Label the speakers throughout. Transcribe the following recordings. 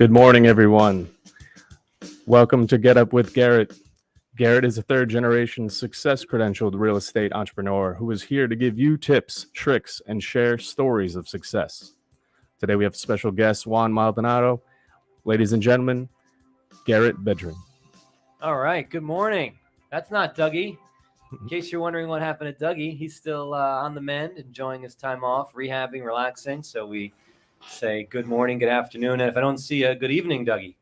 Speaker 1: Good morning, everyone. Welcome to Get Up with Garret. Garret is a third-generation success-credentialed real estate entrepreneur who is here to give you tips, tricks, and share stories of success. Today we have special guest Juan Maldonado. Ladies and gentlemen, Garret Bedrin.
Speaker 2: All right, good morning. That's not Dougie. In case you're wondering what happened to Dougie, he's still on the mend, enjoying his time off, rehabbing, relaxing. So we say good morning, good afternoon, and if I don't see you, good evening, Dougie.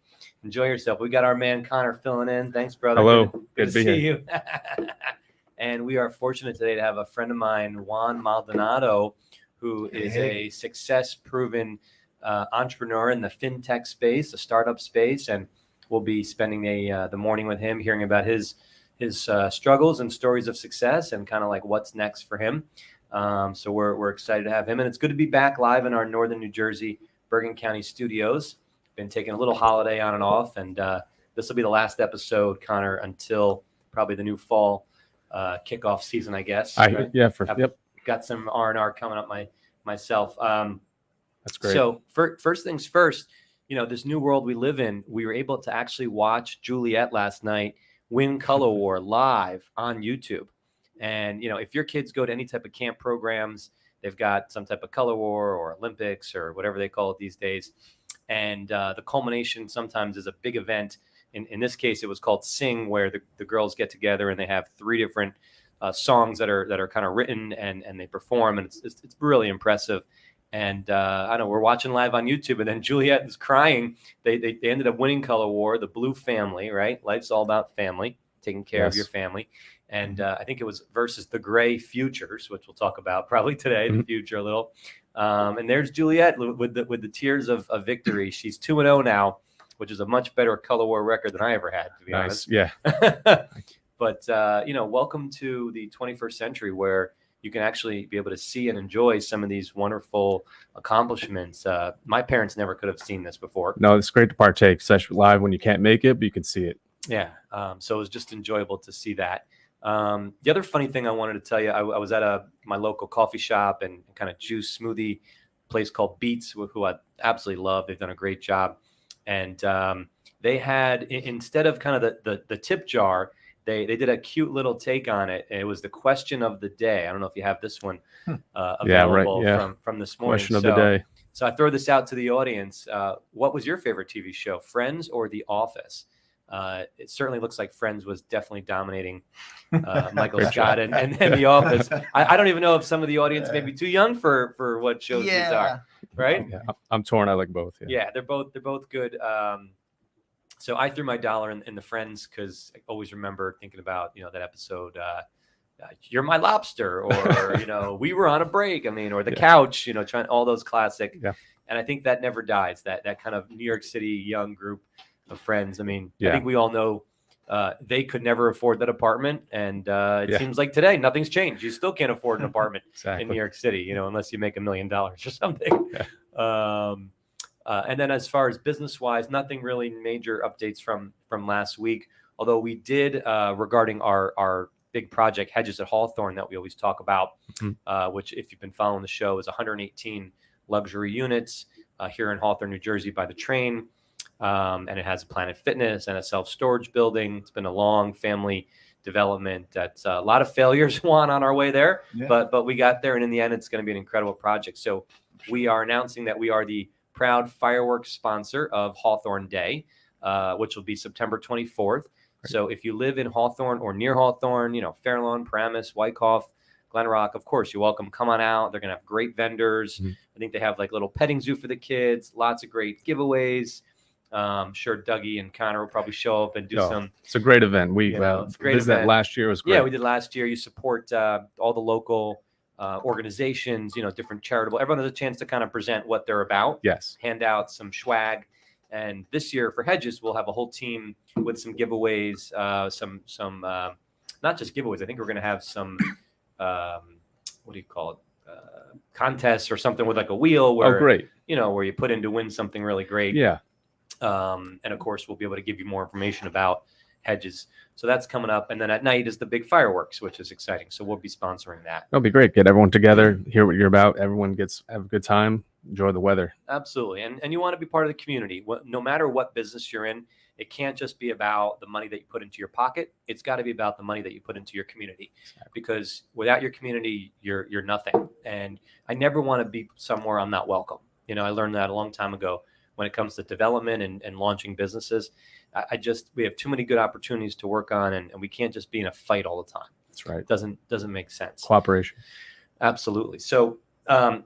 Speaker 2: Enjoy yourself. We got our man Connor filling in. Thanks, brother.
Speaker 1: Hello.
Speaker 2: Good to see
Speaker 1: here.
Speaker 2: you. And we are fortunate today to have a friend of mine, Juan Maldonado, who is a success-proven entrepreneur in the fintech space, the startup space, and we'll be spending the morning with him, hearing about his struggles and stories of success and kind of like what's next for him. So we're excited to have him, and it's good to be back live in our Northern New Jersey, Bergen County studios. Been taking a little holiday on and off, and this will be the last episode, Connor, until probably the new fall kickoff season, I guess. Right? Got some R&R coming up myself.
Speaker 1: That's great.
Speaker 2: So first things first, this new world we live in, we were able to actually watch Juliet last night win Color War live on YouTube. And, if your kids go to any type of camp programs, they've got some type of Color War or Olympics or whatever they call it these days. And the culmination sometimes is a big event. In this case, it was called Sing, where the girls get together and they have three different songs that are kind of written and they perform. And it's really impressive. And I know we're watching live on YouTube, and then Juliet is crying. They ended up winning Color War, the blue family, right? Life's all about family, taking care of your family. And I think it was versus the gray futures, which we'll talk about probably today, the future a little. And there's Juliet with the tears of victory. She's 2-0 now, which is a much better Color War record than I ever had, to be honest.
Speaker 1: Yeah.
Speaker 2: But, welcome to the 21st century where you can actually be able to see and enjoy some of these wonderful accomplishments. My parents never could have seen this before.
Speaker 1: No, it's great to partake, especially live when you can't make it, but you can see it.
Speaker 2: Yeah. So it was just enjoyable to see that. The other funny thing I wanted to tell you, I was at my local coffee shop and kind of juice smoothie place called Beats, who I absolutely love. They've done a great job. And they had, instead of kind of the tip jar, they did a cute little take on it. It was the question of the day. I don't know if you have this one available from this morning.
Speaker 1: Question of the day.
Speaker 2: So I throw this out to the audience. What was your favorite TV show, Friends or The Office? It certainly looks like Friends was definitely dominating Michael Scott and The Office. I don't even know if some of the audience may be too young for what shows these are, right?
Speaker 1: Yeah, I'm torn. I like both.
Speaker 2: Yeah, they're both good. So I threw my dollar in the Friends because I always remember thinking about, that episode, You're My Lobster, or, We Were on a Break. Or The Couch, trying all those classic. Yeah. And I think that never dies, that kind of New York City young group of friends. I think we all know they could never afford that apartment. And it seems like today, nothing's changed. You still can't afford an apartment in New York City, unless you make $1 million or something. Yeah. And then as far as business-wise, nothing really major updates from last week, although we did regarding our big project, Hedges at Hawthorne, that we always talk about, which, if you've been following the show, is 118 luxury units here in Hawthorne, New Jersey by the train. And it has a Planet Fitness and a self-storage building. It's been a long family development. That's a lot of failures on our way there, but we got there, and in the end, it's going to be an incredible project. So we are announcing that we are the proud fireworks sponsor of Hawthorne Day, which will be September 24th. Great. So if you live in Hawthorne or near Hawthorne, Fairlawn, Paramus, Wyckoff, Glen Rock, of course, you're welcome. Come on out. They're going to have great vendors. I think they have like little petting zoo for the kids, lots of great giveaways. Sure, Dougie and Connor will probably show up and do some.
Speaker 1: It's a great event. We
Speaker 2: it's a great
Speaker 1: visited
Speaker 2: event.
Speaker 1: That last year. It was great.
Speaker 2: Yeah, we did last year. You support all the local organizations, different charitable. Everyone has a chance to kind of present what they're about.
Speaker 1: Yes.
Speaker 2: Hand out some swag. And this year for Hedges, we'll have a whole team with some giveaways, some not just giveaways. I think we're going to have some, what do you call it? Contests or something with like a wheel where,
Speaker 1: great.
Speaker 2: Where you put in to win something really great.
Speaker 1: Yeah.
Speaker 2: And of course, we'll be able to give you more information about Hedges. So that's coming up. And then at night is the big fireworks, which is exciting. So we'll be sponsoring that.
Speaker 1: That'll be great. Get everyone together, hear what you're about. Everyone have a good time. enjoy the weather.
Speaker 2: Absolutely. And you want to be part of the community. No matter what business you're in, it can't just be about the money that you put into your pocket. It's got to be about the money that you put into your community, because without your community, you're nothing. And I never want to be somewhere I'm not welcome. I learned that a long time ago when it comes to development and launching businesses. We have too many good opportunities to work on, and we can't just be in a fight all the time.
Speaker 1: That's right.
Speaker 2: Doesn't make sense.
Speaker 1: Cooperation.
Speaker 2: Absolutely. So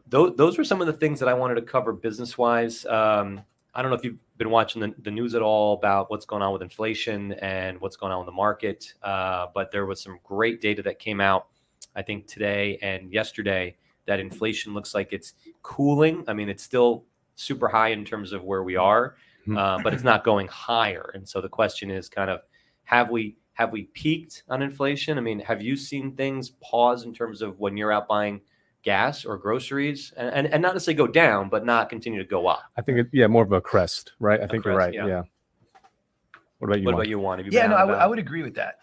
Speaker 2: those were some of the things that I wanted to cover business-wise. I don't know if you've been watching the news at all about what's going on with inflation and what's going on with the market, but there was some great data that came out, I think, today and yesterday, that inflation looks like it's cooling. I mean, it's still super high in terms of where we are, but it's not going higher. And so the question is kind of, have we peaked on inflation? I mean, have you seen things pause in terms of when you're out buying gas or groceries, and not necessarily go down, but not continue to go up?
Speaker 1: I think more of a crest, right? I think you're right. Yeah. What about you, Juan?
Speaker 2: Have you been out and
Speaker 3: I would agree with that.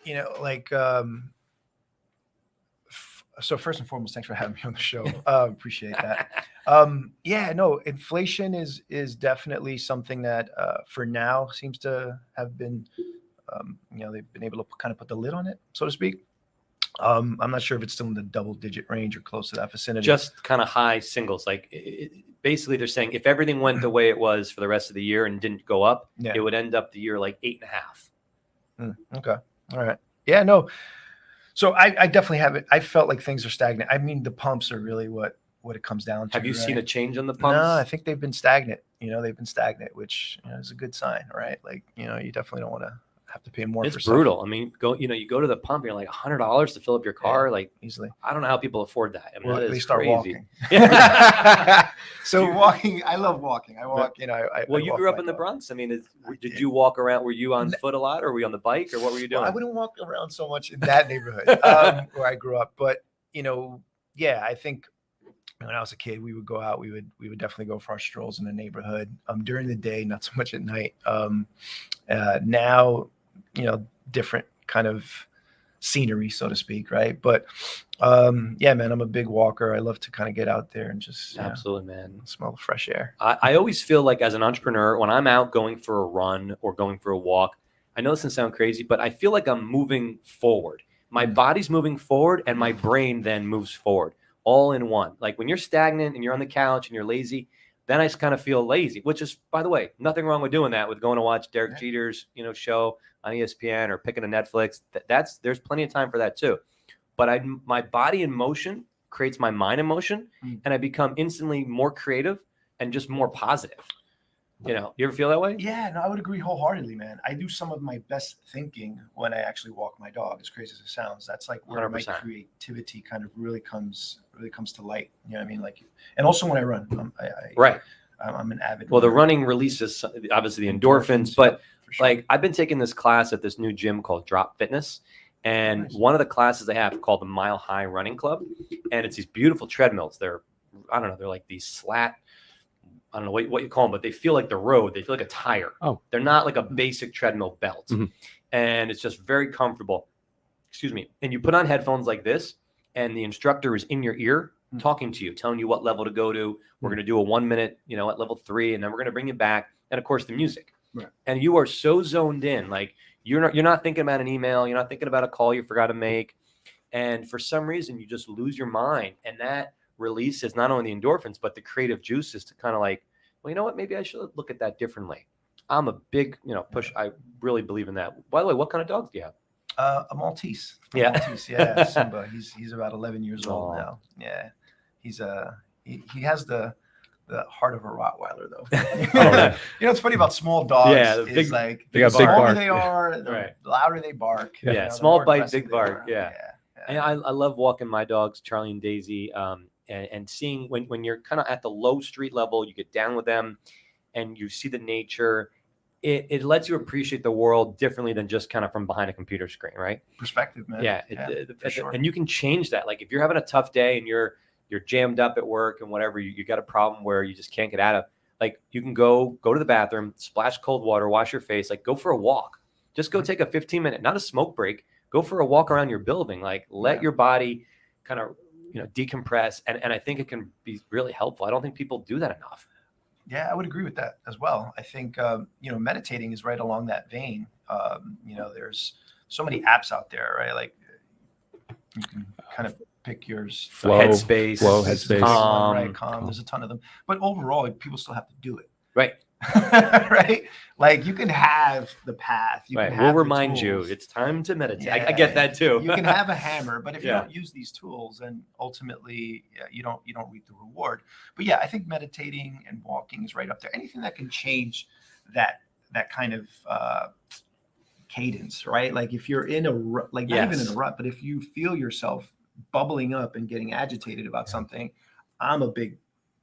Speaker 3: So first and foremost, thanks for having me on the show. Appreciate that. Inflation is definitely something that for now seems to have been, they've been able to kind of put the lid on it, so to speak. I'm not sure if it's still in the double-digit range or close to that vicinity.
Speaker 2: Just kind of high singles. Like basically, they're saying if everything went the way it was for the rest of the year and didn't go up, it would end up the year like 8.5.
Speaker 3: Okay. All right. Yeah. No. So I definitely haven't. I felt like things are stagnant. I mean, the pumps are really what it comes down to.
Speaker 2: Have you seen a change on the pumps?
Speaker 3: No, I think they've been stagnant. They've been stagnant, which is a good sign, right? Like, you definitely don't want to have to pay more.
Speaker 2: It's brutal. I mean, you go to the pump, you're like $100 to fill up your car, like
Speaker 3: easily.
Speaker 2: I don't know how people afford that. I mean,
Speaker 3: well,
Speaker 2: that
Speaker 3: they
Speaker 2: is
Speaker 3: start
Speaker 2: crazy.
Speaker 3: Walking. So walking, I love walking. I walk.
Speaker 2: You grew up in the Bronx. I mean, did you walk around? Were you on foot a lot, or were you on the bike, or what were you doing?
Speaker 3: Well, I wouldn't walk around so much in that neighborhood where I grew up, but I think when I was a kid, we would go out. We would definitely go for our strolls in the neighborhood during the day, not so much at night. Now, different kind of scenery, so to speak, right? But man, I'm a big walker. I love to kind of get out there and just
Speaker 2: absolutely, man,
Speaker 3: smell the fresh air.
Speaker 2: I always feel like as an entrepreneur, when I'm out going for a run or going for a walk, I know this can sound crazy, but I feel like I'm moving forward. My body's moving forward and my brain then moves forward all in one. Like when you're stagnant and you're on the couch and you're lazy, then I just kind of feel lazy, which is, by the way, nothing wrong with doing that, with going to watch Derek Jeter's, show on ESPN or picking a Netflix. There's plenty of time for that too. But my body in motion creates my mind in motion, and I become instantly more creative and just more positive. You ever feel that way?
Speaker 3: Yeah, no, I would agree wholeheartedly, man. I do some of my best thinking when I actually walk my dog, as crazy as it sounds. That's like where 100%. My creativity kind of really comes to light. You know what I mean? Like, and also when I run,
Speaker 2: right.
Speaker 3: I'm an avid.
Speaker 2: Well,
Speaker 3: runner.
Speaker 2: The running releases obviously the endorphins, but sure. Like I've been taking this class at this new gym called Drop Fitness, and one of the classes they have called the Mile High Running Club, and it's these beautiful treadmills. They're like these slat. I don't know what you call them, but they feel like the road. They feel like a tire. Oh, they're not like a basic treadmill belt, and it's just very comfortable. Excuse me. And you put on headphones like this, and the instructor is in your ear talking to you, telling you what level to go to. We're going to do a 1 minute, at level 3, and then we're going to bring you back. And of course, the music. Right. And you are so zoned in, like you're not thinking about an email, you're not thinking about a call you forgot to make, and for some reason you just lose your mind, and that releases not only the endorphins but the creative juices to kind of like, well, you know what, maybe I should look at that differently. I'm a big push. I really believe in that. By the way, what kind of dogs do you have?
Speaker 3: A Maltese.
Speaker 2: Maltese,
Speaker 3: Simba. He's about 11 years old now. Yeah, he has the heart of a Rottweiler though. It's funny about small dogs.
Speaker 2: Yeah,
Speaker 3: the
Speaker 2: smaller
Speaker 3: they are, the louder they bark.
Speaker 2: Yeah, small bite, big bark. Yeah. And I love walking my dogs, Charlie and Daisy, and seeing when you're kind of at the low street level, you get down with them and you see the nature. It lets you appreciate the world differently than just kind of from behind a computer screen, right?
Speaker 3: Perspective, man.
Speaker 2: Yeah,
Speaker 3: for sure.
Speaker 2: And you can change that. Like if you're having a tough day and you're jammed up at work and whatever, you got a problem where you just can't get out of, like you can go to the bathroom, splash cold water, wash your face, like go for a walk. Just go take a 15-minute, not a smoke break, go for a walk around your building. Like let your body kind of decompress. And I think it can be really helpful. I don't think people do that enough.
Speaker 3: Yeah, I would agree with that as well. I think, meditating is right along that vein. There's so many apps out there, right? Like you can kind of pick yours.
Speaker 1: Flow,
Speaker 2: Headspace,
Speaker 1: Headspace.
Speaker 2: Calm.
Speaker 3: Right, Calm. There's a ton of them. But overall, people still have to do it.
Speaker 2: Right.
Speaker 3: Right? Like you can have the path. You
Speaker 2: Right.
Speaker 3: can
Speaker 2: We'll
Speaker 3: have the
Speaker 2: remind you
Speaker 3: tools.
Speaker 2: it's time to meditate. I
Speaker 3: Yeah.
Speaker 2: get that too.
Speaker 3: You can have a hammer, but if you
Speaker 2: Yeah.
Speaker 3: don't use these tools, then ultimately you don't reap the reward. But yeah, I think meditating and walking is right up there. Anything that can change that kind of cadence, right? Like if you're in a rut, like not even in a rut, but if you feel yourself bubbling up and getting agitated about something, I'm a big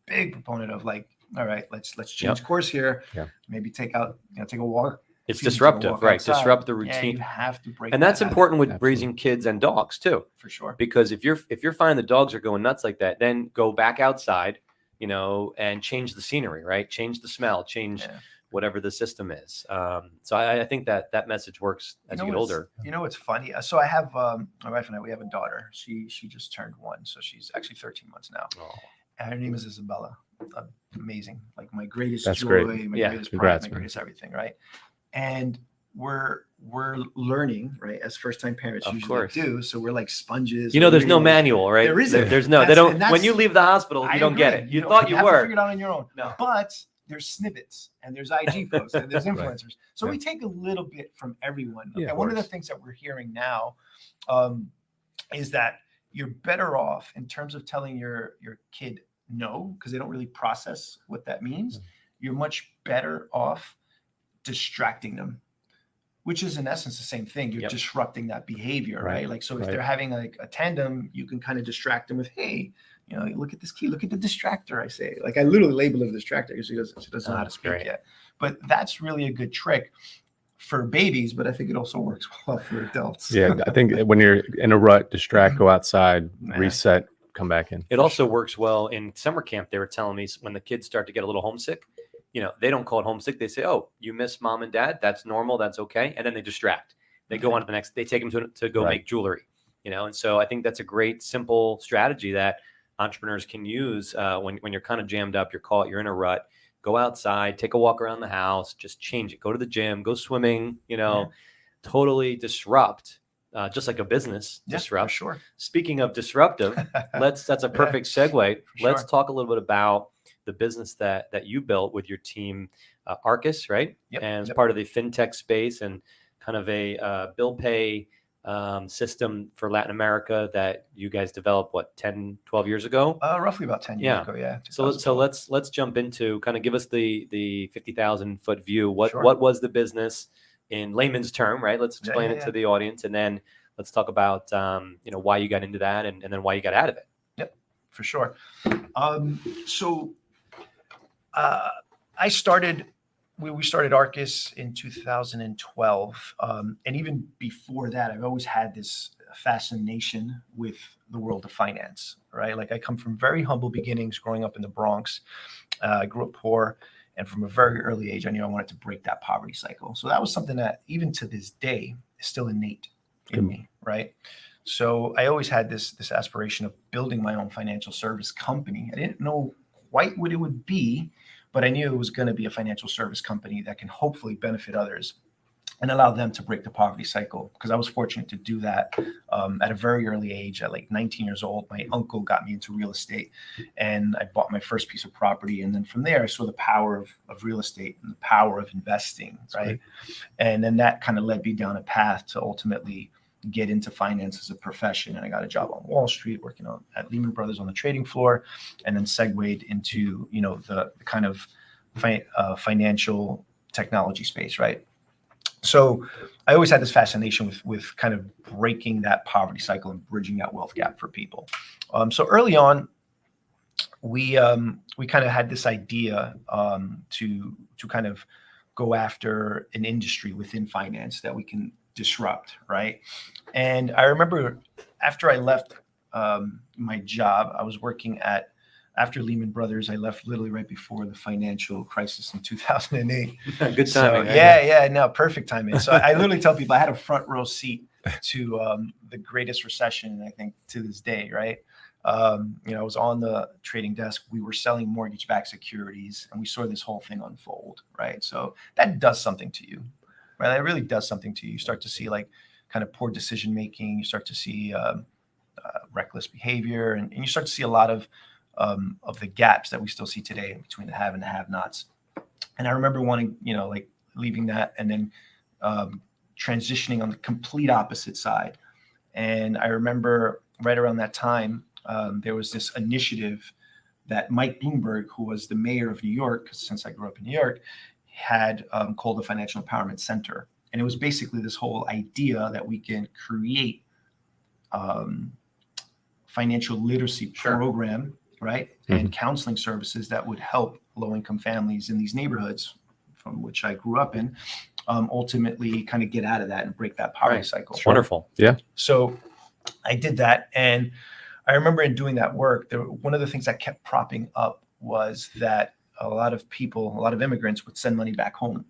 Speaker 3: proponent of like, all right, let's change course here.
Speaker 1: Yeah.
Speaker 3: Maybe take a walk.
Speaker 2: It's
Speaker 3: Excuse me,
Speaker 2: disruptive,
Speaker 3: walk
Speaker 2: right?
Speaker 3: outside.
Speaker 2: Disrupt the
Speaker 3: Yeah,
Speaker 2: routine.
Speaker 3: you have to break.
Speaker 2: And that's
Speaker 3: that
Speaker 2: important with
Speaker 1: Absolutely.
Speaker 2: raising kids and dogs too.
Speaker 3: for sure.
Speaker 2: Because if you're finding the dogs are going nuts like that, then go back outside, and change the scenery, right? Change the smell, change
Speaker 3: Yeah.
Speaker 2: whatever the system is. So I think that message works as you get older.
Speaker 3: It's funny. So I have my wife and I. We have a daughter. She just turned 1, so she's actually 13 months now.
Speaker 2: Oh,
Speaker 3: And her name is Isabella. Amazing, like my greatest
Speaker 1: That's
Speaker 3: joy,
Speaker 1: great.
Speaker 3: my
Speaker 2: Yeah.
Speaker 3: greatest
Speaker 1: Congrats,
Speaker 3: pride, my
Speaker 1: man.
Speaker 3: greatest everything, right? And we're learning, right, as first-time parents
Speaker 2: Of
Speaker 3: usually
Speaker 2: course.
Speaker 3: do. So we're like sponges.
Speaker 2: there's
Speaker 3: We're
Speaker 2: no
Speaker 3: reading all-
Speaker 2: manual, right?
Speaker 3: There isn't.
Speaker 2: There's no. They
Speaker 3: That's-
Speaker 2: don't.
Speaker 3: and
Speaker 2: When
Speaker 3: that's-
Speaker 2: you leave the hospital, you
Speaker 3: I
Speaker 2: don't get
Speaker 3: agree.
Speaker 2: it. You
Speaker 3: don't-
Speaker 2: thought you
Speaker 3: have to
Speaker 2: were.
Speaker 3: figure it out on your own.
Speaker 2: No.
Speaker 3: But there's snippets and there's IG posts and there's
Speaker 1: Right.
Speaker 3: influencers. So
Speaker 1: Yeah.
Speaker 3: we take a little bit from everyone.
Speaker 1: Yeah,
Speaker 3: and
Speaker 1: of
Speaker 3: one of the
Speaker 1: course.
Speaker 3: things that we're hearing now is that you're better off in terms of telling your kid no, because they don't really process what that means. You're much better off distracting them, which is in essence the same thing. You're
Speaker 2: Yep.
Speaker 3: disrupting that behavior,
Speaker 1: Right.
Speaker 3: right? Like, so if
Speaker 1: Right.
Speaker 3: they're having like a tandem, you can kind of distract them with, hey, look at this key, look at the distractor. I say, like, I literally label it a distractor because she doesn't know how to
Speaker 2: That's
Speaker 3: speak
Speaker 2: great.
Speaker 3: yet. But that's really a good trick for babies, but I think it also works well for adults.
Speaker 1: Yeah, I think when you're in a rut, distract, go outside,
Speaker 3: Man.
Speaker 1: reset, come back in.
Speaker 2: It also works well in summer camp. They were telling me when the kids start to get a little homesick, they don't call it homesick. They say, "Oh, you miss mom and dad. That's normal. That's okay." And then they distract. They go on to the next. They take them to go
Speaker 1: Right.
Speaker 2: make jewelry. And so I think that's a great, simple strategy that entrepreneurs can use when you're kind of jammed up. You're in a rut. Go outside, take a walk around the house, just change it. Go to the gym, go swimming. Totally disrupt. Just like a business
Speaker 3: Yeah,
Speaker 2: disrupt.
Speaker 3: for sure.
Speaker 2: Speaking of disruptive, that's a perfect segue. Let's
Speaker 3: sure.
Speaker 2: talk a little bit about the business that you built with your team, Arcus, right?
Speaker 3: Yep,
Speaker 2: And as
Speaker 3: yep.
Speaker 2: part of the fintech space and kind of a bill pay system for Latin America that you guys developed, 10, 12 years ago?
Speaker 3: Roughly about 10 years ago, yeah.
Speaker 2: So
Speaker 3: 2012.
Speaker 2: let's jump into kind of give us the 50,000 foot view. What
Speaker 3: Sure.
Speaker 2: was the business in layman's term, right? Let's explain it to the audience, and then let's talk about why you got into that and then why you got out of it.
Speaker 3: Yep, for sure. I started. We started Arcus in 2012, and even before that, I've always had this fascination with the world of finance. Right, like I come from very humble beginnings, growing up in the Bronx. I grew up poor, and from a very early age, I knew I wanted to break that poverty cycle. So that was something that, even to this day, is still innate in me. Right. So I always had this aspiration of building my own financial service company. I didn't know quite what it would be, but I knew it was going to be a financial service company that can hopefully benefit others and allow them to break the poverty cycle. Because I was fortunate to do that at a very early age. At like 19 years old, my uncle got me into real estate, and I bought my first piece of property. And then from there, I saw the power of real estate and the power of investing, right? And then that kind of led me down a path to ultimately get into finance as a profession. And I got a job on Wall Street working at Lehman Brothers on the trading floor, and then segued into the kind of financial technology space, right? So I always had this fascination with kind of breaking that poverty cycle and bridging that wealth gap for people. So early on, we kind of had this idea to kind of go after an industry within finance that we can disrupt, right? And I remember after I left my job, I was working after Lehman Brothers. I left literally right before the financial crisis in 2008.
Speaker 2: Good
Speaker 3: So,
Speaker 2: timing.
Speaker 3: no, perfect timing. So I literally tell people I had a front row seat to the greatest recession, I think, to this day, right? I was on the trading desk. We were selling mortgage-backed securities, and we saw this whole thing unfold, right? So that does something to you, right? That really does something to you. You start to see like kind of poor decision making. You start to see reckless behavior, and you start to see a lot of the gaps that we still see today between the have and the have-nots. And I remember wanting, like leaving that and then transitioning on the complete opposite side. And I remember right around that time, there was this initiative that Mike Bloomberg, who was the mayor of New York, since I grew up in New York, had called the Financial Empowerment Center. And it was basically this whole idea that we can create financial literacy program, right? And counseling services that would help low-income families in these neighborhoods from which I grew up in, ultimately kind of get out of that and break that poverty cycle.
Speaker 2: It's wonderful.
Speaker 1: Yeah.
Speaker 3: So I did that. And I remember in doing that work, one of the things that kept propping up was that a lot of immigrants would send money back home.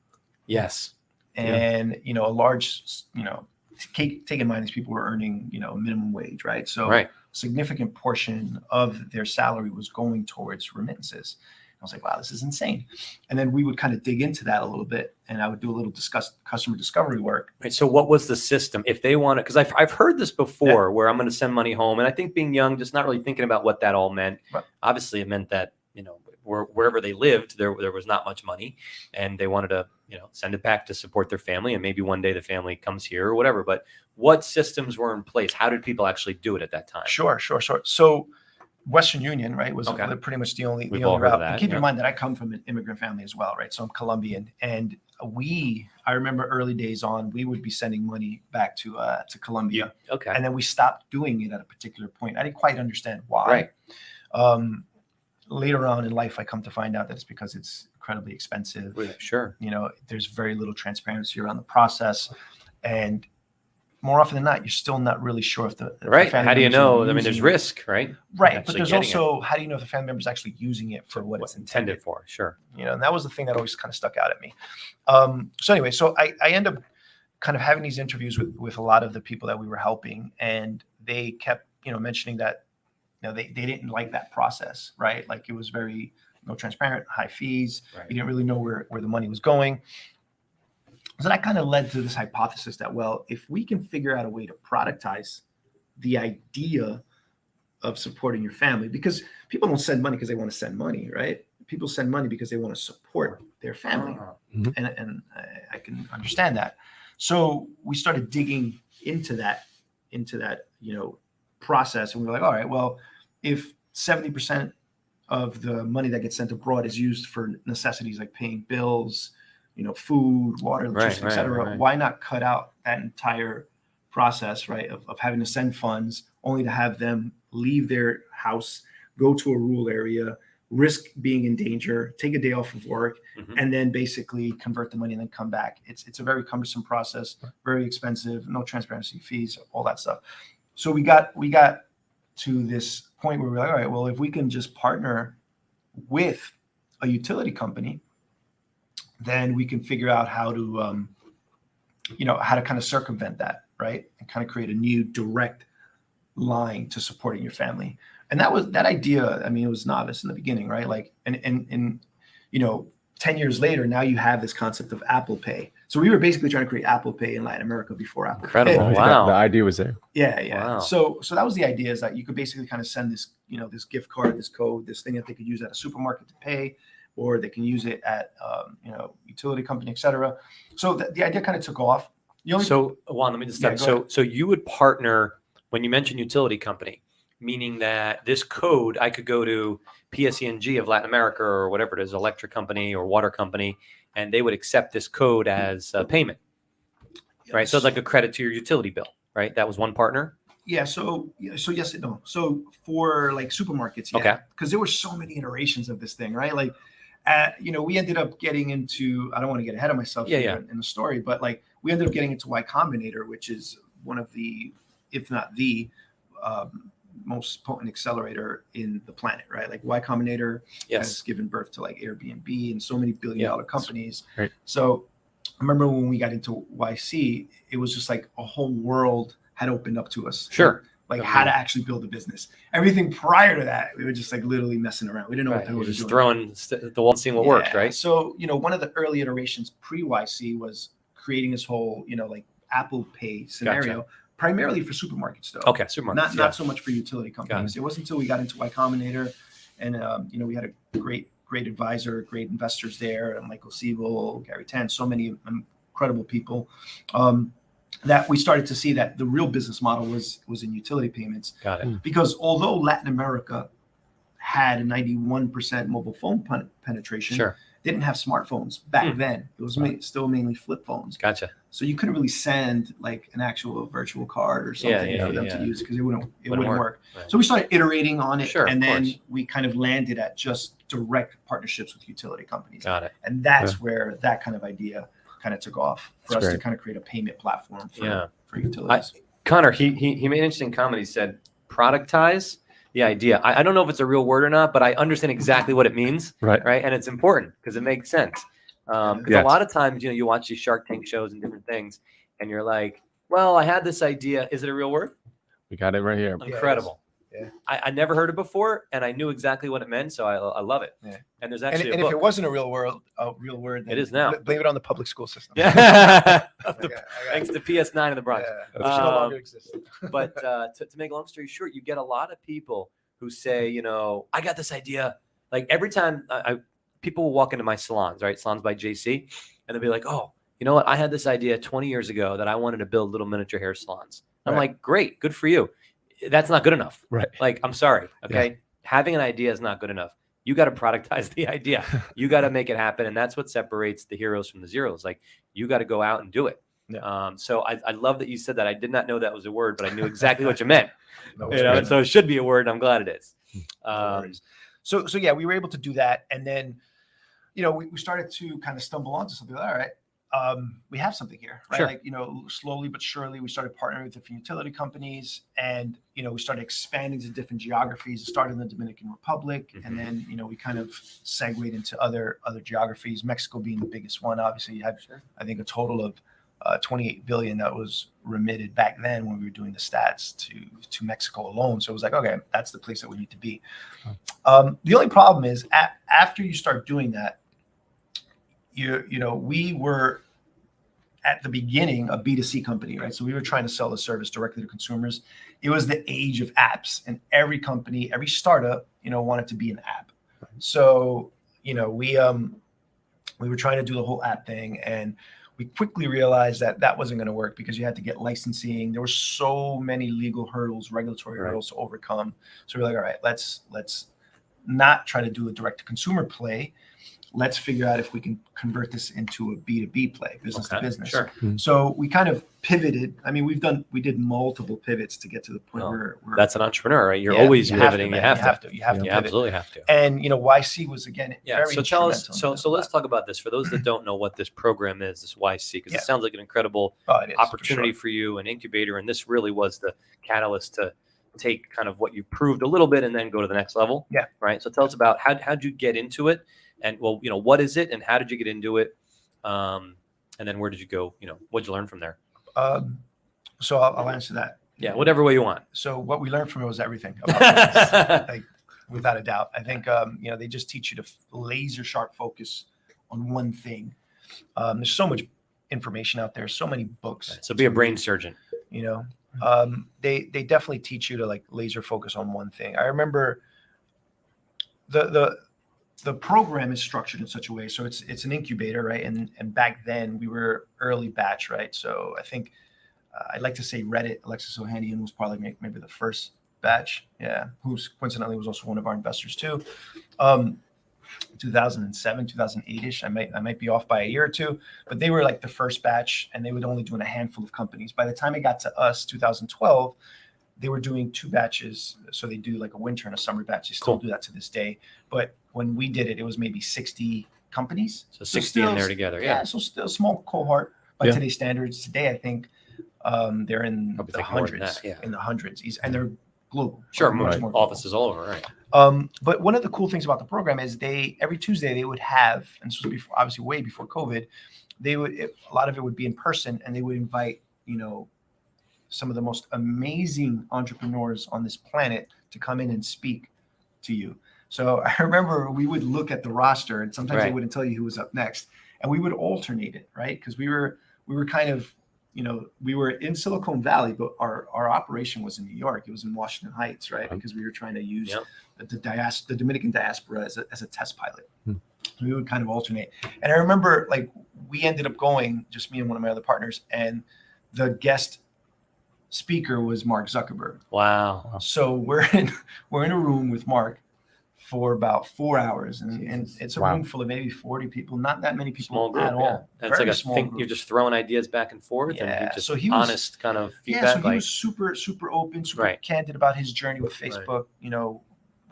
Speaker 2: Yes.
Speaker 3: And, a large, take in mind these people were earning, minimum wage, right? So a significant portion of their salary was going towards remittances. I was like, wow, this is insane. And then we would kind of dig into that a little bit, and I would do a little customer discovery work.
Speaker 2: Right. So what was the system if they want to, because I've heard this before where I'm going to send money home. And I think being young, just not really thinking about what that all meant.
Speaker 3: Right.
Speaker 2: Obviously it meant that, wherever they lived, there was not much money, and they wanted to, send it back to support their family. And maybe one day the family comes here or whatever, but what systems were in place? How did people actually do it at that time?
Speaker 3: Sure. So Western Union, right, was pretty much the only route. And keep in mind that I come from an immigrant family as well, right? So I'm Colombian, and I remember early days on, we would be sending money back to Colombia.
Speaker 2: Okay.
Speaker 3: And then we stopped doing it at a particular point. I didn't quite understand why. Right. Later on in life, I come to find out that it's because it's incredibly expensive.
Speaker 2: Yeah, sure.
Speaker 3: There's very little transparency around the process, and more often than not, you're still not really sure if the
Speaker 2: How do you know? I mean, there's risk, right?
Speaker 3: Right, but there's also how do you know if the family member is actually using it for what it's
Speaker 2: intended for? Sure.
Speaker 3: And that was the thing that always kind of stuck out at me. So anyway, I end up kind of having these interviews with a lot of the people that we were helping, and they kept mentioning that they didn't like that process, right? Like it was very transparent, high fees. Right. You didn't really know where the money was going. So that kind of led to this hypothesis that, well, if we can figure out a way to productize the idea of supporting your family, because people don't send money because they want to send money, right? People send money because they want to support their family. Mm-hmm. And I can understand that. So we started digging into that, process. And we were like, all right, well, if 70% of the money that gets sent abroad is used for necessities like paying bills, food, water, electricity, et cetera, why not cut out that entire process, right, of having to send funds only to have them leave their house, go to a rural area, risk being in danger, take a day off of work, and then basically convert the money and then come back. It's a very cumbersome process, very expensive, no transparency, fees, all that stuff. So we got to this point where we're like, all right, well, if we can just partner with a utility company, then we can figure out how to, how to kind of circumvent that, right? And kind of create a new direct line to supporting your family. And that idea, I mean, it was novice in the beginning, right? Like, and 10 years later, now you have this concept of Apple Pay. So we were basically trying to create Apple Pay in Latin America before Apple Pay.
Speaker 2: Incredible. Wow.
Speaker 1: The idea was there.
Speaker 3: Yeah.
Speaker 2: Wow.
Speaker 3: So that was the idea, is that you could basically kind of send this, this gift card, this code, this thing that they could use at a supermarket to pay, or they can use it at, utility company, et cetera. So the idea kind of took off.
Speaker 2: So Juan, let me just stop. So you would partner, when you mentioned utility company, meaning that this code, I could go to PSENG of Latin America or whatever it is, electric company or water company, and they would accept this code as a payment, right? So it's like a credit to your utility bill, right? That was one partner?
Speaker 3: Yeah. So yes and no. So for like supermarkets, yeah.
Speaker 2: Okay.
Speaker 3: Because there were so many iterations of this thing, right? Like, we ended up getting into, I don't want to get ahead of myself in the story, but like we ended up getting into Y Combinator, which is one of the, if not the most potent accelerator in the planet, right? Like Y Combinator has given birth to like Airbnb and so many billion-dollar companies. Right. So I remember when we got into YC, it was just like a whole world had opened up to us.
Speaker 2: Sure.
Speaker 3: like how to actually build a business. Everything prior to that, we were just like literally messing around. We didn't know what the hell we were
Speaker 2: just
Speaker 3: doing.
Speaker 2: throwing the wall and seeing what worked, right?
Speaker 3: So, one of the early iterations pre-YC was creating this whole, like Apple Pay scenario, primarily for supermarkets though.
Speaker 2: Okay, supermarkets.
Speaker 3: Not so much for utility companies. It wasn't until we got into Y Combinator and, we had a great advisor, great investors there, Michael Siebel, Gary Tan, so many incredible people, that we started to see that the real business model was in utility payments.
Speaker 2: Got it.
Speaker 3: Because although Latin America had a 91% mobile phone penetration, didn't have smartphones back then. It was still mainly flip phones.
Speaker 2: Gotcha.
Speaker 3: So you couldn't really send like an actual virtual card or something for them to use because it wouldn't work.
Speaker 2: Right.
Speaker 3: So we started iterating on it, and then
Speaker 2: course.
Speaker 3: we kind of landed at just direct partnerships with utility companies.
Speaker 2: Got it.
Speaker 3: And that's where that kind of idea kind of took off for us to kind of create a payment platform for utilities.
Speaker 2: Connor, he made an interesting comment. He said, productize the idea. I don't know if it's a real word or not, but I understand exactly what it means. Right. And it's important because it makes sense. Because a lot of times, you watch these Shark Tank shows and different things, and you're like, well, I had this idea. Is it a real word?
Speaker 1: We got it right here.
Speaker 2: Incredible. Yeah. I never heard it before, and I knew exactly what it meant, so I love it. Yeah. And there's actually
Speaker 3: and if it wasn't a real word, then
Speaker 2: it is now.
Speaker 3: Blame it on the public school system.
Speaker 2: Yeah. Thanks to PS9 in the Bronx.
Speaker 3: Which no longer exists.
Speaker 2: But to make a long story short, you get a lot of people who say, I got this idea. Like every time people will walk into my salons, right? Salons by JC, and they'll be like, oh, you know what? I had this idea 20 years ago that I wanted to build little miniature hair salons. I'm like, great, good for you. That's not good enough. Right. Like, I'm sorry. Okay. Yeah. Having an idea is not good enough. You got to productize the idea. You got to make it happen. And that's what separates the heroes from the zeros. Like, you got to go out and do it. Yeah. So I love that you said that. I did not know that was a word, but I knew exactly what you meant. So it should be a word. And I'm glad it is.
Speaker 3: So yeah, we were able to do that. And then, we started to kind of stumble onto something. All right. We have something here, right? Sure. Like, slowly but surely we started partnering with different utility companies, and, we started expanding to different geographies. It started in the Dominican Republic. And then, we kind of segued into other geographies, Mexico being the biggest one. Obviously you had, I think, a total of 28 billion that was remitted back then when we were doing the stats to Mexico alone. So it was like, okay, that's the place that we need to be. The only problem is after you start doing that, we were at the beginning a B2C company, right? So we were trying to sell the service directly to consumers. It was the age of apps, and every company, every startup, wanted to be an app. So, we were trying to do the whole app thing, and we quickly realized that wasn't going to work because you had to get licensing. There were so many legal hurdles, regulatory hurdles to overcome. So we're like, all right, let's not try to do a direct to consumer play. Let's figure out if we can convert this into a B2B play, business to business. Sure. So we kind of pivoted. I mean, we did multiple pivots to get to the point where
Speaker 2: that's an entrepreneur, right? You're always pivoting. You have to. You absolutely have to.
Speaker 3: And YC was again. Very
Speaker 2: so tell us. So let's talk about this for those that don't know what this program is. This YC, because it sounds like an incredible opportunity for you, an incubator, and this really was the catalyst to take kind of what you proved a little bit and then go to the next level. Yeah. Right. So tell us about how'd you get into it. And what is it, and how did you get into it, and then where did you go? What did you learn from there?
Speaker 3: So I'll answer that.
Speaker 2: Yeah, whatever way you want.
Speaker 3: So what we learned from it was everything, about like without a doubt. I think they just teach you to laser sharp focus on one thing. There's so much information out there, so many books.
Speaker 2: Right, so be a brain surgeon.
Speaker 3: They definitely teach you to like laser focus on one thing. I remember the program is structured in such a way. So it's an incubator, right? And back then we were early batch, right? So I think I'd like to say Reddit, Alexis Ohanian was probably maybe the first batch. Yeah. Who's coincidentally was also one of our investors too. 2007, 2008-ish. I might be off by a year or two, but they were like the first batch, and they would only do in a handful of companies. By the time it got to us, 2012, they were doing 2 batches. So they do like a winter and a summer batch. They still do that to this day. But when we did it, it was maybe 60 companies.
Speaker 2: So 60 in there together. Yeah.
Speaker 3: So still a small cohort by today's standards. Today, I think they're in the hundreds. In the hundreds. And they're global.
Speaker 2: Sure. Much more offices all over. Right.
Speaker 3: But one of the cool things about the program is every Tuesday they would have, and this was before, obviously way before COVID, a lot of it would be in person, and they would invite, some of the most amazing entrepreneurs on this planet to come in and speak to you. So I remember we would look at the roster, and sometimes they
Speaker 2: Right.
Speaker 3: wouldn't tell you who was up next, and we would alternate it, right? Because we were kind of, we were in Silicon Valley, but our operation was in New York. It was in Washington Heights, right? Because we were trying to use the Dominican diaspora as a test pilot. We would kind of alternate. And I remember, like, we ended up going, just me and one of my other partners, and the guest speaker was Mark Zuckerberg.
Speaker 2: Wow.
Speaker 3: So we're in a room with Mark for about 4 hours, and it's a room full of maybe 40 people, not that many people
Speaker 2: Small group,
Speaker 3: at all.
Speaker 2: And it's
Speaker 3: Very
Speaker 2: like
Speaker 3: small group.
Speaker 2: you're just throwing ideas back and forth, and
Speaker 3: Yeah,
Speaker 2: you're just
Speaker 3: so he was-
Speaker 2: honest kind of
Speaker 3: Yeah,
Speaker 2: feedback.
Speaker 3: so he was super open, super
Speaker 2: Right.
Speaker 3: candid about his journey with Facebook.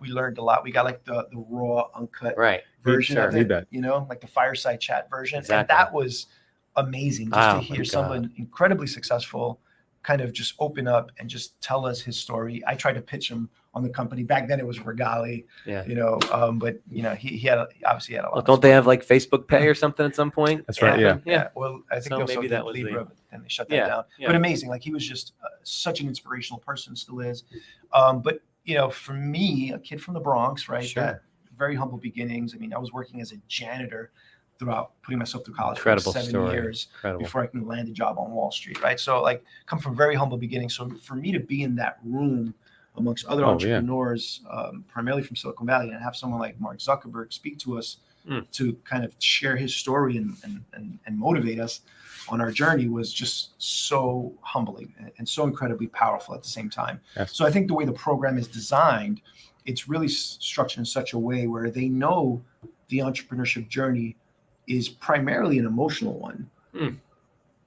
Speaker 3: We learned a lot. We got like the raw, uncut
Speaker 2: right.
Speaker 3: version
Speaker 2: Sure.
Speaker 3: of
Speaker 1: Need
Speaker 3: it,
Speaker 1: that.
Speaker 3: like the fireside chat version.
Speaker 2: Exactly.
Speaker 3: And that was amazing just
Speaker 2: Oh
Speaker 3: to
Speaker 2: my
Speaker 3: hear
Speaker 2: God.
Speaker 3: someone incredibly successful kind of just open up and just tell us his story. I tried to pitch him on the company. Back then it was Regali,
Speaker 2: Yeah.
Speaker 3: but he had obviously had a lot.
Speaker 2: Well,
Speaker 3: of
Speaker 2: don't they have like Facebook Pay or something at some point?
Speaker 1: That's right. Yeah.
Speaker 3: Yeah. Well, I think
Speaker 2: So
Speaker 3: they also
Speaker 2: maybe
Speaker 3: did
Speaker 2: that was
Speaker 3: Libra, but then they shut that
Speaker 2: Yeah,
Speaker 3: down.
Speaker 2: yeah.
Speaker 3: But amazing. Like, he was just such an inspirational person, still is. But for me, a kid from the Bronx, right?
Speaker 2: Sure.
Speaker 3: That very humble beginnings. I mean, I was working as a janitor throughout putting myself through college
Speaker 2: Incredible
Speaker 3: for 7
Speaker 2: story.
Speaker 3: years
Speaker 2: Incredible.
Speaker 3: before I can land a job on Wall Street, right? So, like, come from very humble beginnings. So for me to be in that room amongst other
Speaker 1: Oh, yeah.
Speaker 3: entrepreneurs, primarily from Silicon Valley, and have someone like Mark Zuckerberg speak to us to kind of share his story and motivate us on our journey was just so humbling and so incredibly powerful at the same time.
Speaker 1: Yes.
Speaker 3: So I think the way the program is designed, it's really structured in such a way where they know the entrepreneurship journey is primarily an emotional one,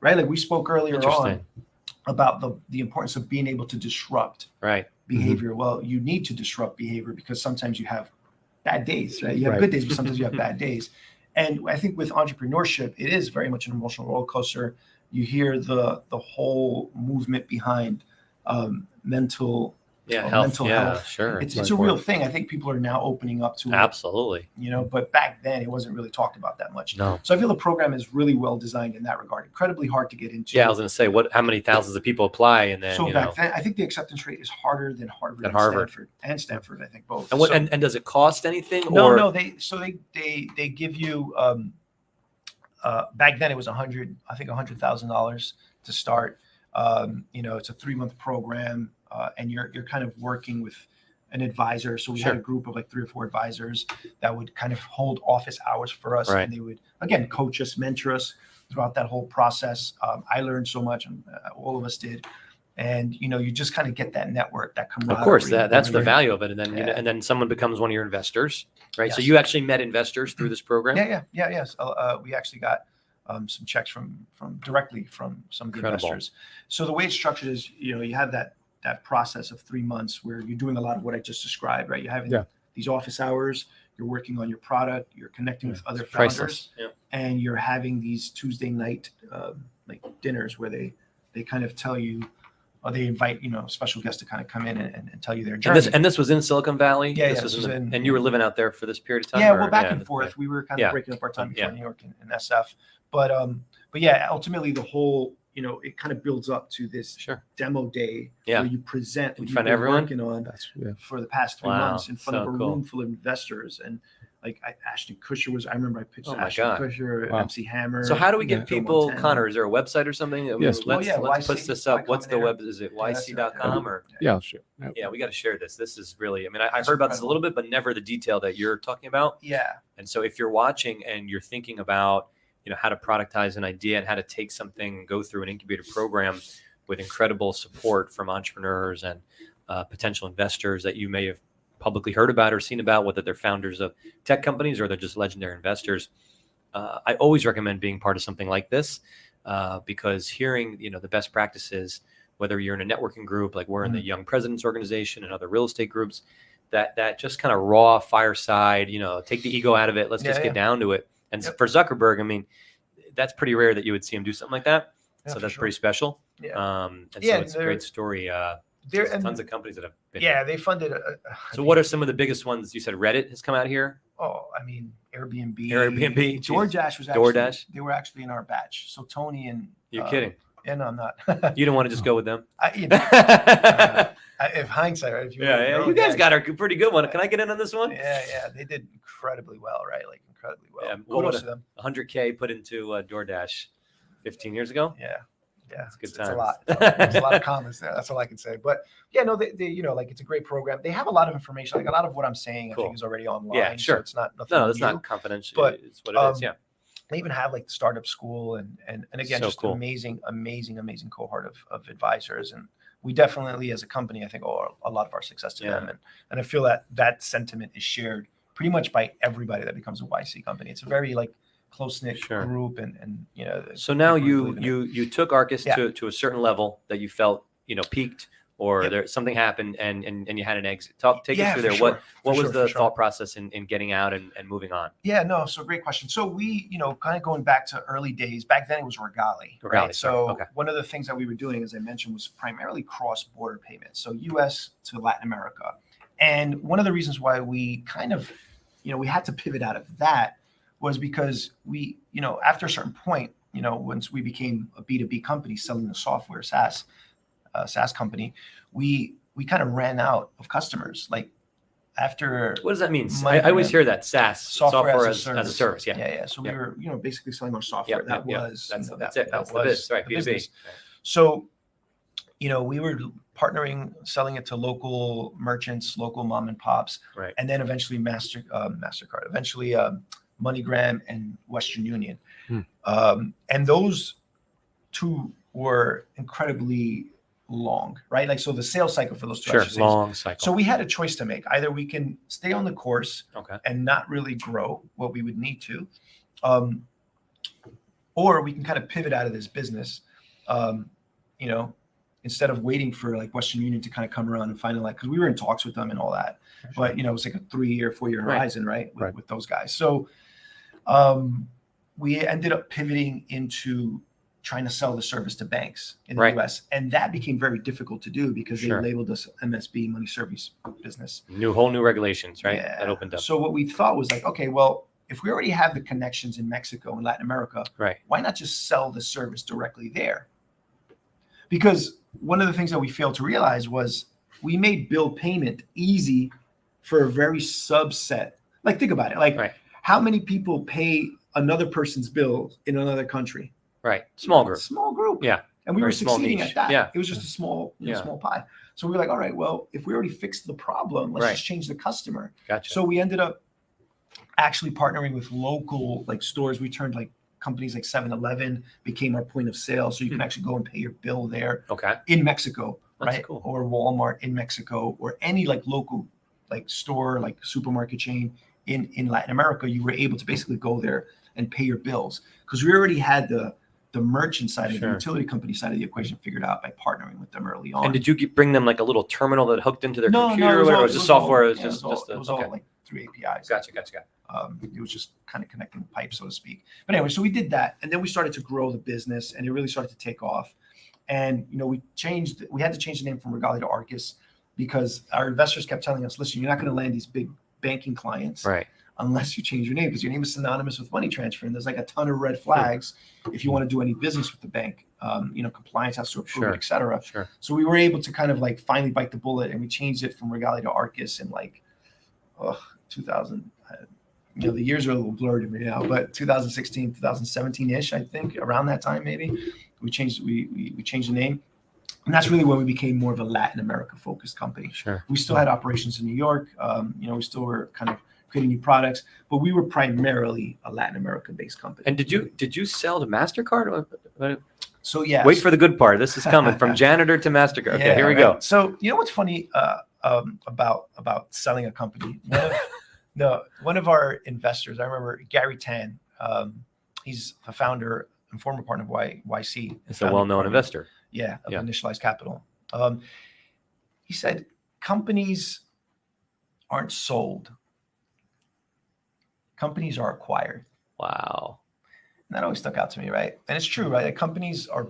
Speaker 3: right? Like we spoke earlier on
Speaker 2: Interesting.
Speaker 3: about the importance of being able to disrupt
Speaker 2: Right.
Speaker 3: behavior. Well, you need to disrupt behavior because sometimes you have bad days, right? You have
Speaker 1: Right.
Speaker 3: good days, but sometimes you have bad days. And I think with entrepreneurship, it is very much an emotional roller coaster. You hear the whole movement behind mental
Speaker 2: Health. Yeah, sure.
Speaker 3: It's a real thing. I think people are now opening up to it,
Speaker 2: Absolutely.
Speaker 3: but back then it wasn't really talked about that much.
Speaker 2: No.
Speaker 3: So I feel the program is really well designed in that regard. Incredibly hard to get into.
Speaker 2: Yeah, I was going to say, how many thousands of people apply, and then
Speaker 3: So back then, I think the acceptance rate is harder than Harvard,
Speaker 2: Than Harvard.
Speaker 3: Stanford. I think both.
Speaker 2: And what?
Speaker 3: So-
Speaker 2: And does it cost anything?
Speaker 3: No,
Speaker 2: or?
Speaker 3: no. They give you. Back then it was $100,000 to start. It's a 3-month program, and you're kind of working with an advisor. So we had a group of like 3 or 4 advisors that would kind of hold office hours for us,
Speaker 2: Right.
Speaker 3: and they would again coach us, mentor us throughout that whole process. I learned so much, and all of us did. And you just kind of get that network, that camaraderie.
Speaker 2: Of course, that's the
Speaker 3: You're-
Speaker 2: value of it, and then
Speaker 3: Yeah.
Speaker 2: and then someone becomes one of your investors, right? So
Speaker 3: Yes.
Speaker 2: you actually met investors through this program.
Speaker 3: Yes. We actually got some checks from directly from some of the
Speaker 2: Incredible.
Speaker 3: investors. So the way it's structured is, you have that process of 3 months where you're doing a lot of what I just described, right? You're having these office hours, you're working on your product, you're connecting with other founders,
Speaker 2: Priceless. Yeah.
Speaker 3: and you're having these Tuesday night like dinners where they kind of tell you, or they invite special guests to kind of come in and tell you their journey.
Speaker 2: And this was in Silicon Valley.
Speaker 3: Yeah,
Speaker 2: This
Speaker 3: yeah,
Speaker 2: was
Speaker 3: this was in-
Speaker 2: and you were living out there for this period of time.
Speaker 3: Yeah,
Speaker 2: or-
Speaker 3: well, back and
Speaker 2: that's
Speaker 3: forth.
Speaker 2: right.
Speaker 3: We were kind
Speaker 2: Yeah.
Speaker 3: of breaking up our time between
Speaker 2: Yeah.
Speaker 3: New York and SF. But yeah, ultimately the whole, it kind of builds up to this
Speaker 2: Sure.
Speaker 3: demo day
Speaker 2: Yeah.
Speaker 3: where you present
Speaker 2: In
Speaker 3: what
Speaker 2: front
Speaker 3: you've
Speaker 2: of
Speaker 3: been
Speaker 2: everyone?
Speaker 3: working on
Speaker 1: That's
Speaker 3: for the past 3
Speaker 2: Wow,
Speaker 3: months in front of
Speaker 2: so
Speaker 3: a
Speaker 2: cool.
Speaker 3: room full of investors. And like Ashton Kutcher I remember I pitched
Speaker 2: Oh my
Speaker 3: Ashton
Speaker 2: God.
Speaker 3: Kutcher,
Speaker 1: Wow.
Speaker 3: MC Hammer.
Speaker 2: So how do we
Speaker 1: Yeah.
Speaker 2: get
Speaker 3: Bill
Speaker 2: people,
Speaker 3: Montana.
Speaker 2: Connor? Is there a website or something?
Speaker 1: Yes.
Speaker 2: Let's
Speaker 3: YC,
Speaker 2: put this up. What's the
Speaker 3: Combinator.
Speaker 2: web? Is it
Speaker 3: Yeah, that's
Speaker 2: yc.com or?
Speaker 1: yeah, sure. Yeah.
Speaker 2: Yeah, we got to share this. This is really, I mean, I
Speaker 3: That's
Speaker 2: heard about this a
Speaker 3: incredible.
Speaker 2: little bit, but never the detail that you're talking about.
Speaker 3: Yeah.
Speaker 2: And so if you're watching and you're thinking about, how to productize an idea and how to take something and go through an incubator program with incredible support from entrepreneurs and potential investors that you may have publicly heard about or seen about, whether they're founders of tech companies or they're just legendary investors, I always recommend being part of something like this because hearing, the best practices, whether you're in a networking group, like we're in the Young Presidents Organization and other real estate groups, that just kind of raw fireside, take the ego out of it. Let's just get down to it. And for Zuckerberg, I mean, that's pretty rare that you would see him do something like that.
Speaker 3: Yeah,
Speaker 2: So
Speaker 3: for
Speaker 2: that's
Speaker 3: sure.
Speaker 2: pretty special.
Speaker 3: Yeah.
Speaker 2: And
Speaker 3: Yeah,
Speaker 2: so it's a great story. There's
Speaker 3: and-
Speaker 2: tons of companies that have been.
Speaker 3: Yeah, they funded.
Speaker 2: So what are some of the biggest ones? You said Reddit has come out here.
Speaker 3: I mean, Airbnb.
Speaker 2: Airbnb,
Speaker 3: DoorDash was actually.
Speaker 2: DoorDash?
Speaker 3: They were actually in our batch. So Tony and
Speaker 2: You're kidding.
Speaker 3: Yeah, no, I'm not.
Speaker 2: You don't want to just go with them?
Speaker 3: If hindsight, right? If you
Speaker 2: Yeah, yeah. You guys got a pretty good one. Can I get in on this one?
Speaker 3: Yeah. They did incredibly well, right? Like incredibly well.
Speaker 2: Yeah,
Speaker 3: Kudos to them.
Speaker 2: 100K put into DoorDash 15 years ago.
Speaker 3: Yeah.
Speaker 2: It's good
Speaker 3: It's
Speaker 2: times.
Speaker 3: a lot. There's a lot of comments there. That's all I can say. But yeah, no, they like it's a great program. They have a lot of information. Like a lot of what I'm saying,
Speaker 2: Cool.
Speaker 3: I think is already online.
Speaker 2: Yeah, sure.
Speaker 3: So it's not nothing.
Speaker 2: No, that's
Speaker 3: new.
Speaker 2: not confidential.
Speaker 3: But,
Speaker 2: It's what it is. Yeah.
Speaker 3: They even have like the startup school and again,
Speaker 2: So
Speaker 3: just
Speaker 2: cool.
Speaker 3: amazing cohort of advisors. And we definitely, as a company, I think owe a lot of our success to them. And I feel that sentiment is shared pretty much by everybody that becomes a YC company. It's a very like close-knit group and
Speaker 2: So now
Speaker 3: people who
Speaker 2: you took Arcus
Speaker 3: Yeah.
Speaker 2: to a certain level that you felt peaked, or
Speaker 3: Yep.
Speaker 2: there something happened and you had an exit. Take us through
Speaker 3: for
Speaker 2: there.
Speaker 3: sure.
Speaker 2: What
Speaker 3: For
Speaker 2: was
Speaker 3: sure,
Speaker 2: the
Speaker 3: for sure.
Speaker 2: thought process in getting out and moving on?
Speaker 3: Yeah, no, so great question. So we, kind of going back to early days, back then it was Regali.
Speaker 2: Regali,
Speaker 3: Right?
Speaker 2: sorry.
Speaker 3: So
Speaker 2: Okay.
Speaker 3: one of the things that we were doing, as I mentioned, was primarily cross-border payments. So US to Latin America. And one of the reasons why we kind of, we had to pivot out of that was because we, after a certain point, once we became a B2B company selling the software SaaS company, we kind of ran out of customers. Like after
Speaker 2: What does that mean?
Speaker 3: My-
Speaker 2: I always hear that SaaS,
Speaker 3: software
Speaker 2: as a service. Yeah.
Speaker 3: Yeah. So we were, basically selling our software.
Speaker 2: Yep, yep.
Speaker 3: Was
Speaker 2: That's
Speaker 3: that
Speaker 2: it. That's the
Speaker 3: was
Speaker 2: biz, right?
Speaker 3: the
Speaker 2: B2B.
Speaker 3: business. So, we were partnering, selling it to local merchants, local mom and pops,
Speaker 2: Right.
Speaker 3: and then eventually MasterCard, eventually MoneyGram and Western Union. And those two were incredibly long, right? Like, so the sales cycle for those two, I should say,
Speaker 2: Long cycle.
Speaker 3: so we had a choice to make. Either we can stay on the course
Speaker 2: Okay.
Speaker 3: and not really grow what we would need to, or we can kind of pivot out of this business, instead of waiting for like Western Union to kind of come around and finalize, because we were in talks with them and all that. But, it was like a 3-year, 4-year
Speaker 2: Right.
Speaker 3: horizon, right?
Speaker 1: Right.
Speaker 3: With those guys. So we ended up pivoting into trying to sell the service to banks in the
Speaker 2: Right.
Speaker 3: US. And that became very difficult to do because
Speaker 2: Sure.
Speaker 3: they labeled us MSB, money service business.
Speaker 2: Whole new regulations, right?
Speaker 3: Yeah.
Speaker 2: That opened up.
Speaker 3: So what we thought was like, okay, well, if we already have the connections in Mexico and Latin America,
Speaker 2: Right.
Speaker 3: why not just sell the service directly there? Because one of the things that we failed to realize was we made bill payment easy for a very subset. Like, think about it. Like,
Speaker 2: Right.
Speaker 3: how many people pay another person's bill in another country?
Speaker 2: Right. Small group.
Speaker 3: Small group.
Speaker 2: Yeah.
Speaker 3: And we
Speaker 2: Very
Speaker 3: were
Speaker 2: small
Speaker 3: succeeding
Speaker 2: niche.
Speaker 3: at that.
Speaker 2: Yeah.
Speaker 3: It was just a small,
Speaker 2: Yeah.
Speaker 3: small pie. So we were like, all right, well, if we already fixed the problem, let's
Speaker 2: Right.
Speaker 3: just change the customer.
Speaker 2: Gotcha.
Speaker 3: So we ended up actually partnering with local like stores. We turned like companies like 7-Eleven became our point of sale. So you can actually go and pay your bill there
Speaker 2: Okay.
Speaker 3: in Mexico,
Speaker 2: That's
Speaker 3: right?
Speaker 2: cool.
Speaker 3: Or Walmart in Mexico, or any like local like store, like supermarket chain in Latin America. You were able to basically go there and pay your bills because we already had the merchant side of the
Speaker 2: Sure.
Speaker 3: utility company side of the equation figured out by partnering with them early on.
Speaker 2: And did you bring them like a little terminal that hooked into their
Speaker 3: No,
Speaker 2: computer
Speaker 3: it
Speaker 2: or
Speaker 3: was
Speaker 2: whatever?
Speaker 3: all-
Speaker 2: It was just software. It was
Speaker 3: yeah,
Speaker 2: just
Speaker 3: it was all like through APIs.
Speaker 2: Gotcha.
Speaker 3: It was just kind of connecting the pipe, so to speak. But anyway, so we did that, and then we started to grow the business, and it really started to take off. And we had to change the name from Regali to Arcus because our investors kept telling us, "Listen, you're not going to land these big banking clients
Speaker 2: Right.
Speaker 3: unless you change your name because your name is synonymous with money transfer, and there's like a ton of red flags if you want to do any business with the bank. Compliance has to approve
Speaker 2: Sure.
Speaker 3: it, et cetera."
Speaker 2: Sure.
Speaker 3: So we were able to kind of like finally bite the bullet, and we changed it from Regali to Arcus in like 2000. The years are a little blurred to me now, but 2016, 2017-ish, I think, around that time maybe, we changed the name, and that's really when we became more of a Latin America focused company.
Speaker 2: Sure.
Speaker 3: We still had operations in New York. We still were kind of creating new products, but we were primarily a Latin America based company.
Speaker 2: And did you sell to MasterCard?
Speaker 3: So yeah.
Speaker 2: Wait for the good part. This is coming from janitor to MasterCard. Okay,
Speaker 3: Yeah,
Speaker 2: here we
Speaker 3: right.
Speaker 2: go.
Speaker 3: So what's funny about selling a company? One of our investors, I remember Gary Tan. He's a founder and former partner of YC.
Speaker 2: It's a well-known investor.
Speaker 3: Yeah, of
Speaker 2: Yeah.
Speaker 3: Initialized Capital. He said companies aren't sold. Companies are acquired.
Speaker 2: Wow.
Speaker 3: And that always stuck out to me, right? And it's true, right? Like companies are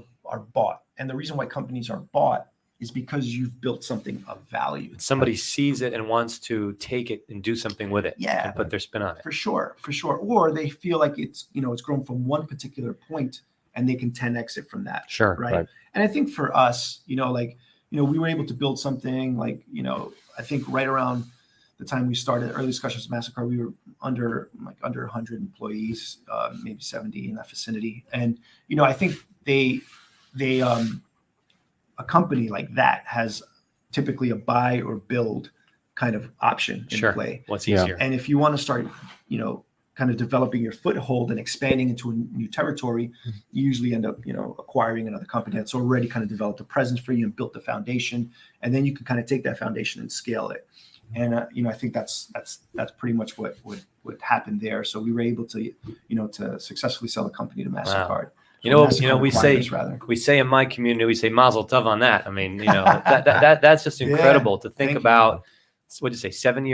Speaker 3: bought. And the reason why companies are bought is because you've built something of value.
Speaker 2: Somebody sees it and wants to take it and do something with it.
Speaker 3: Yeah.
Speaker 2: And put their spin on it.
Speaker 3: For sure. Or they feel like it's grown from one particular point and they can 10x it from that.
Speaker 2: Sure.
Speaker 3: Right. And I think for us, we were able to build something like, I think right around the time we started early discussions with MasterCard, we were under 100 employees, maybe 70 in that vicinity. And, I think a company like that has typically a buy or build kind of option in play.
Speaker 2: What's easier?
Speaker 3: And if you want to start, kind of developing your foothold and expanding into a new territory, you usually end up, acquiring another company that's already kind of developed a presence for you and built the foundation. And then you can kind of take that foundation and scale it. And, I think that's pretty much what happened there. So we were able to, to successfully sell the company to MasterCard.
Speaker 2: Wow. We say in my community, we say mazel tov on that. I mean, that's just incredible to think about. What'd you say, 9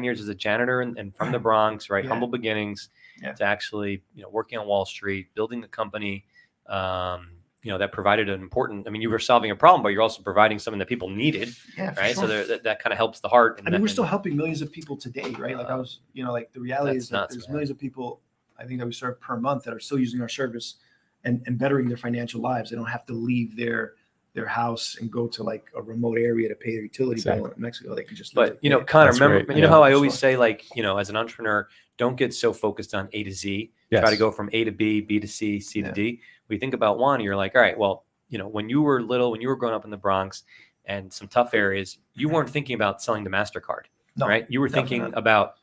Speaker 2: years as a janitor and from the Bronx, right? Humble beginnings to actually, working on Wall Street, building the company, that provided an important, you were solving a problem, but you're also providing something that people needed, right? Sure. So that kind of helps the heart.
Speaker 3: We're still helping millions of people today, right? Like I was, like the reality is that there's millions of people, I think, that we serve per month that are still using our service and bettering their financial lives. They don't have to leave their house and go to like a remote area to pay their utility bill in Mexico. They can just.
Speaker 2: But Connor, remember, how I always say, like, as an entrepreneur, don't get so focused on A to Z. Yes. Try to go from A to B, B to C, C to D. We think about one, you're like, all right, well, when you were little, when you were growing up in the Bronx and some tough areas, you weren't thinking about selling to MasterCard, right? You were thinking about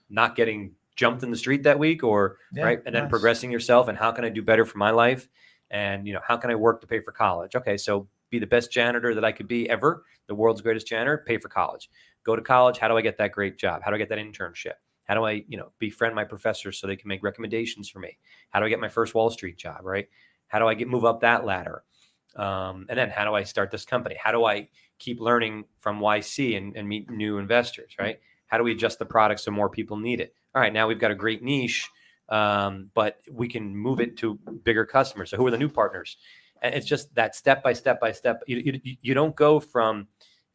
Speaker 2: not getting jumped in the street that week, or right, and then progressing yourself. And how can I do better for my life? And how can I work to pay for college? Okay, so be the best janitor that I could be ever, the world's greatest janitor, pay for college. Go to college. How do I get that great job? How do I get that internship? How do I, befriend my professors so they can make recommendations for me? How do I get my first Wall Street job, right? How do I move up that ladder? And then how do I start this company? How do I keep learning from YC and meet new investors, right? How do we adjust the product so more people need it? All right, now we've got a great niche, but we can move it to bigger customers. So who are the new partners? And it's just that step by step by step. You don't go from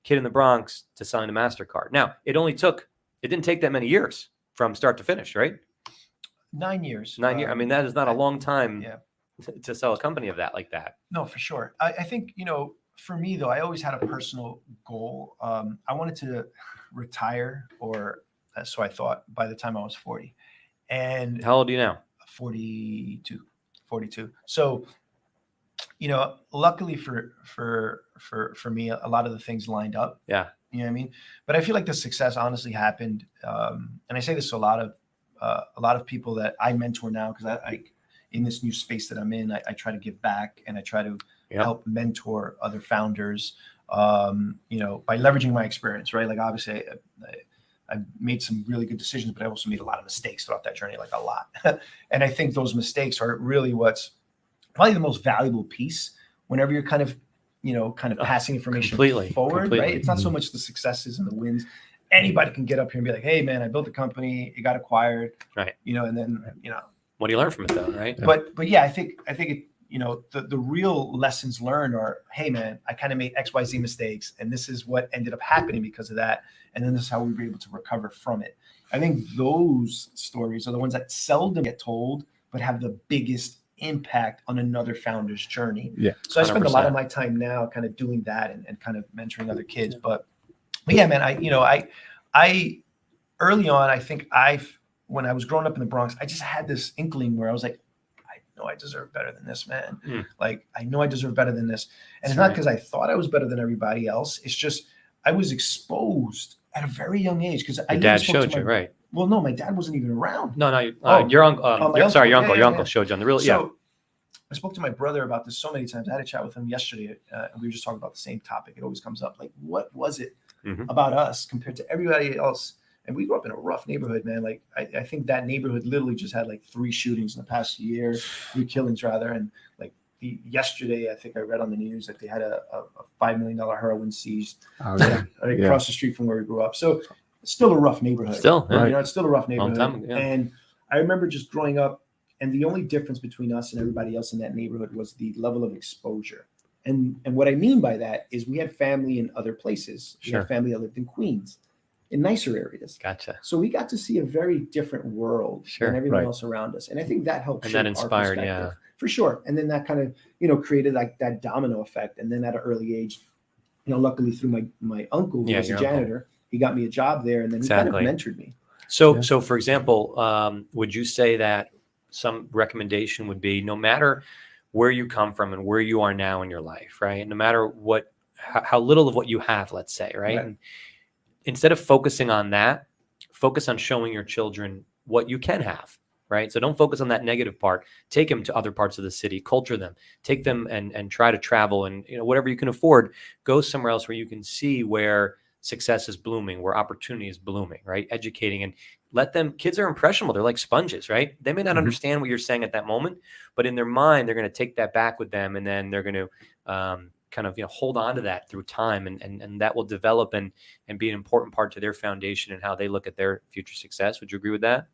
Speaker 2: kid in the Bronx to selling to MasterCard. Now, it didn't take that many years from start to finish, right?
Speaker 3: 9 years.
Speaker 2: 9 years. That is not a long time to sell a company of that like that.
Speaker 3: No, for sure. I think, for me, though, I always had a personal goal. I wanted to retire, or so I thought, by the time I was 40. And
Speaker 2: how old are you now?
Speaker 3: 42. So, luckily for me, a lot of the things lined up.
Speaker 2: Yeah.
Speaker 3: You know what I mean? But I feel like the success honestly happened. And I say this to a lot of people that I mentor now, because I in this new space that I'm in, I try to give back, and I try to help mentor other founders, by leveraging my experience, right? Like, obviously I made some really good decisions, but I also made a lot of mistakes throughout that journey, like a lot. And I think those mistakes are really what's probably the most valuable piece whenever you're kind of passing information forward, right? It's not so much the successes and the wins. Anybody can get up here and be like, hey man, I built a company, it got acquired,
Speaker 2: right?
Speaker 3: And then,
Speaker 2: what do you learn from it though, right?
Speaker 3: But yeah, I think it, the real lessons learned are, hey man, I kind of made XYZ mistakes, and this is what ended up happening because of that. And then this is how we were able to recover from it. I think those stories are the ones that seldom get told, but have the biggest impact on another founder's journey. Yeah. So I spend 100%. A lot of my time now kind of doing that and kind of mentoring other kids. But yeah, man, I early on, I think when I was growing up in the Bronx, I just had this inkling where I was like, I know I deserve better than this, man. Like, I know I deserve better than this. And it's not because I thought I was better than everybody else. It's just, I was exposed at a very young age. Because
Speaker 2: your dad showed you, right?
Speaker 3: Well, no, my dad wasn't even around.
Speaker 2: No, your uncle. Your uncle showed you on the real.
Speaker 3: So I spoke to my brother about this so many times. I had a chat with him yesterday, and we were just talking about the same topic. It always comes up, like, what was it about us compared to everybody else? And we grew up in a rough neighborhood, man. Like, I think that neighborhood literally just had like 3 shootings in the past year, 3 killings rather. And like yesterday, I think I read on the news that they had a $5 million heroin seized across the street from where we grew up. So it's still a rough neighborhood.
Speaker 2: Still, right.
Speaker 3: It's still a rough neighborhood.
Speaker 2: Long time, yeah.
Speaker 3: And I remember just growing up, and the only difference between us and everybody else in that neighborhood was the level of exposure. And what I mean by that is we had family in other places. We had family that lived in Queens.
Speaker 4: in nicer areas.
Speaker 2: Gotcha.
Speaker 4: So we got to see a very different world
Speaker 2: Sure.
Speaker 4: than everyone
Speaker 1: Right.
Speaker 4: else around us. And I think that helped
Speaker 2: And
Speaker 4: shape
Speaker 2: that inspired,
Speaker 4: our
Speaker 2: yeah.
Speaker 4: perspective for sure. And then that kind of, created like that domino effect. And then at an early age, luckily through my uncle who
Speaker 2: Yeah,
Speaker 4: was a
Speaker 2: your uncle.
Speaker 4: janitor, he got me a job there, and then
Speaker 2: Exactly.
Speaker 4: he kind of mentored me.
Speaker 2: So,
Speaker 1: Yeah.
Speaker 2: so for example, would you say that some recommendation would be no matter where you come from and where you are now in your life, right? No matter how little of what you have, let's say, right?
Speaker 4: Right.
Speaker 2: And instead of focusing on that, focus on showing your children what you can have, right? So don't focus on that negative part. Take them to other parts of the city, culture them, take them and try to travel, and whatever you can afford, go somewhere else where you can see where success is blooming, where opportunity is blooming, right? Educating and kids are impressionable. They're like sponges, right? They may not
Speaker 1: Mhm.
Speaker 2: understand what you're saying at that moment, but in their mind, they're going to take that back with them. And then they're going to kind of, hold on to that through time. And that will develop and be an important part to their foundation and how they look at their future success. Would you agree with that?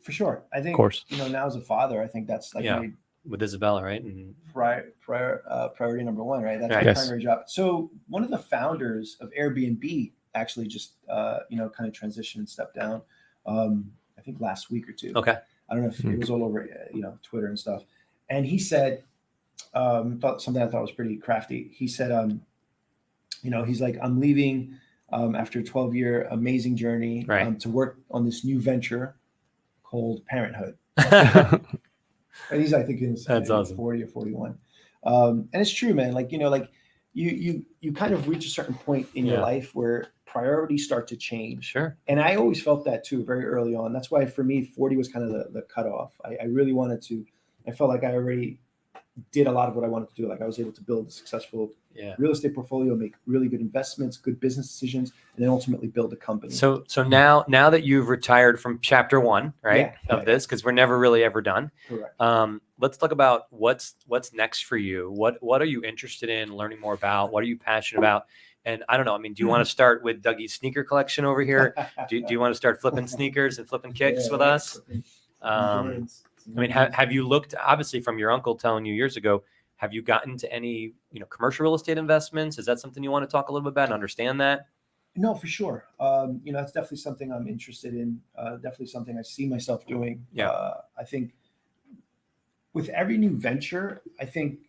Speaker 4: For sure. I think,
Speaker 1: course.
Speaker 4: now as a father, I think that's like
Speaker 2: Yeah.
Speaker 4: my
Speaker 2: With Isabella, right? And
Speaker 4: priority number one, right? That's
Speaker 2: Right.
Speaker 4: my
Speaker 1: Yes.
Speaker 4: primary job. So one of the founders of Airbnb actually just, kind of transitioned and stepped down, I think last week or two.
Speaker 2: okay.
Speaker 4: I don't know if it was all over, Twitter and stuff. And he said, something I thought was pretty crafty. He said, he's like, I'm leaving after a 12-year amazing journey
Speaker 2: Right.
Speaker 4: to work on this new venture called parenthood. And he's, I think, in his
Speaker 2: That's awesome.
Speaker 4: 40 or 41. And it's true, man. Like, you kind of reach a certain point in your
Speaker 2: Yeah.
Speaker 4: life where priorities start to change.
Speaker 2: Sure.
Speaker 4: And I always felt that too, very early on. That's why for me, 40 was kind of the cutoff. I really wanted to, I felt like I already did a lot of what I wanted to do. Like I was able to build a successful
Speaker 2: Yeah.
Speaker 4: real estate portfolio, make really good investments, good business decisions, and then ultimately build a company.
Speaker 2: So now that you've retired from chapter one, right,
Speaker 4: Yeah,
Speaker 2: of this, because we're never really ever done.
Speaker 4: Correct.
Speaker 2: Let's talk about what's next for you. What are you interested in learning more about? What are you passionate about? And I don't know. I mean, do you want to start with Dougie's sneaker collection over here? Do you want to start flipping sneakers and flipping kicks with us? I mean, have you looked, obviously from your uncle telling you years ago, have you gotten to any, commercial real estate investments? Is that something you want to talk a little bit about and understand that?
Speaker 4: No, for sure. It's definitely something I'm interested in. Definitely something I see myself doing.
Speaker 2: Yeah.
Speaker 4: I think with every new venture, I think,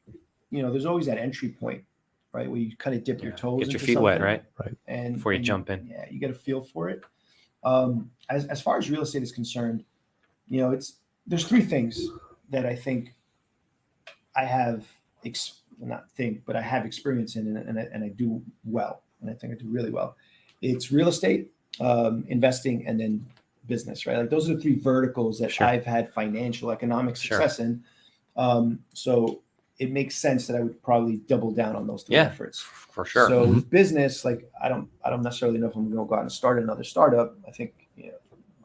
Speaker 4: there's always that entry point, right? Where you kind of dip your toes
Speaker 2: Get your
Speaker 4: into
Speaker 2: feet wet,
Speaker 4: something,
Speaker 2: right?
Speaker 4: And
Speaker 2: Before you
Speaker 4: and
Speaker 2: jump in.
Speaker 4: Yeah, you get a feel for it. As far as real estate is concerned, there's three things that I think I have I have experience in, and I do well, and I think I do really well. It's real estate, investing, and then business, right? Like those are the three verticals that
Speaker 2: Sure.
Speaker 4: I've had financial, economic
Speaker 2: Sure.
Speaker 4: success in. So it makes sense that I would probably double down on those three
Speaker 2: Yeah.
Speaker 4: efforts.
Speaker 2: For sure.
Speaker 4: So with business, like I don't necessarily know if I'm going to go out and start another startup. I think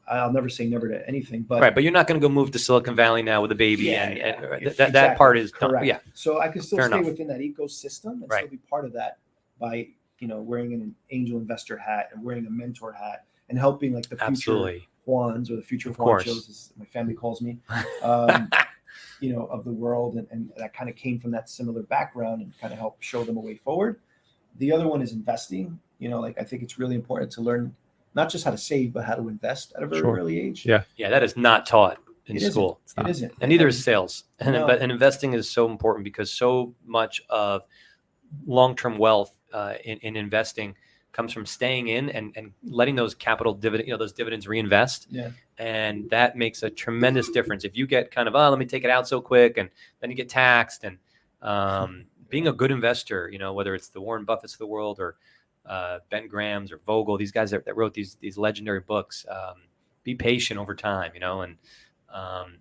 Speaker 4: I'll never say never to anything, but
Speaker 2: Right, but you're not going to go move to Silicon Valley now with a baby,
Speaker 4: Yeah,
Speaker 2: and
Speaker 4: yeah.
Speaker 2: that
Speaker 4: Exactly.
Speaker 2: part is done.
Speaker 4: correct.
Speaker 2: Yeah,
Speaker 4: So I can still
Speaker 2: Fair
Speaker 4: stay
Speaker 2: enough.
Speaker 4: within that ecosystem and
Speaker 2: Right.
Speaker 4: still be part of that by wearing an angel investor hat and wearing a mentor hat and helping like the future
Speaker 2: absolutely.
Speaker 4: Juans or the future
Speaker 2: Of
Speaker 4: Juanchos,
Speaker 2: course.
Speaker 4: as my family calls me, of the world, and that kind of came from that similar background and kind of help show them a way forward. The other one is investing. I think it's really important to learn not just how to save, but how to invest at a very
Speaker 1: Sure.
Speaker 4: early age.
Speaker 1: Yeah.
Speaker 2: Yeah, that is not taught in
Speaker 4: It isn't.
Speaker 2: school.
Speaker 1: not.
Speaker 4: It isn't.
Speaker 2: And neither is sales.
Speaker 4: No.
Speaker 2: And investing is so important because so much of long-term wealth in investing comes from staying in and letting those capital those dividends reinvest.
Speaker 4: Yeah.
Speaker 2: And that makes a tremendous difference. If you get kind of, let me take it out so quick, and then you get taxed, and being a good investor, whether it's the Warren Buffetts of the world or Ben Graham's or Vogel, these guys that wrote these legendary books, be patient over time, and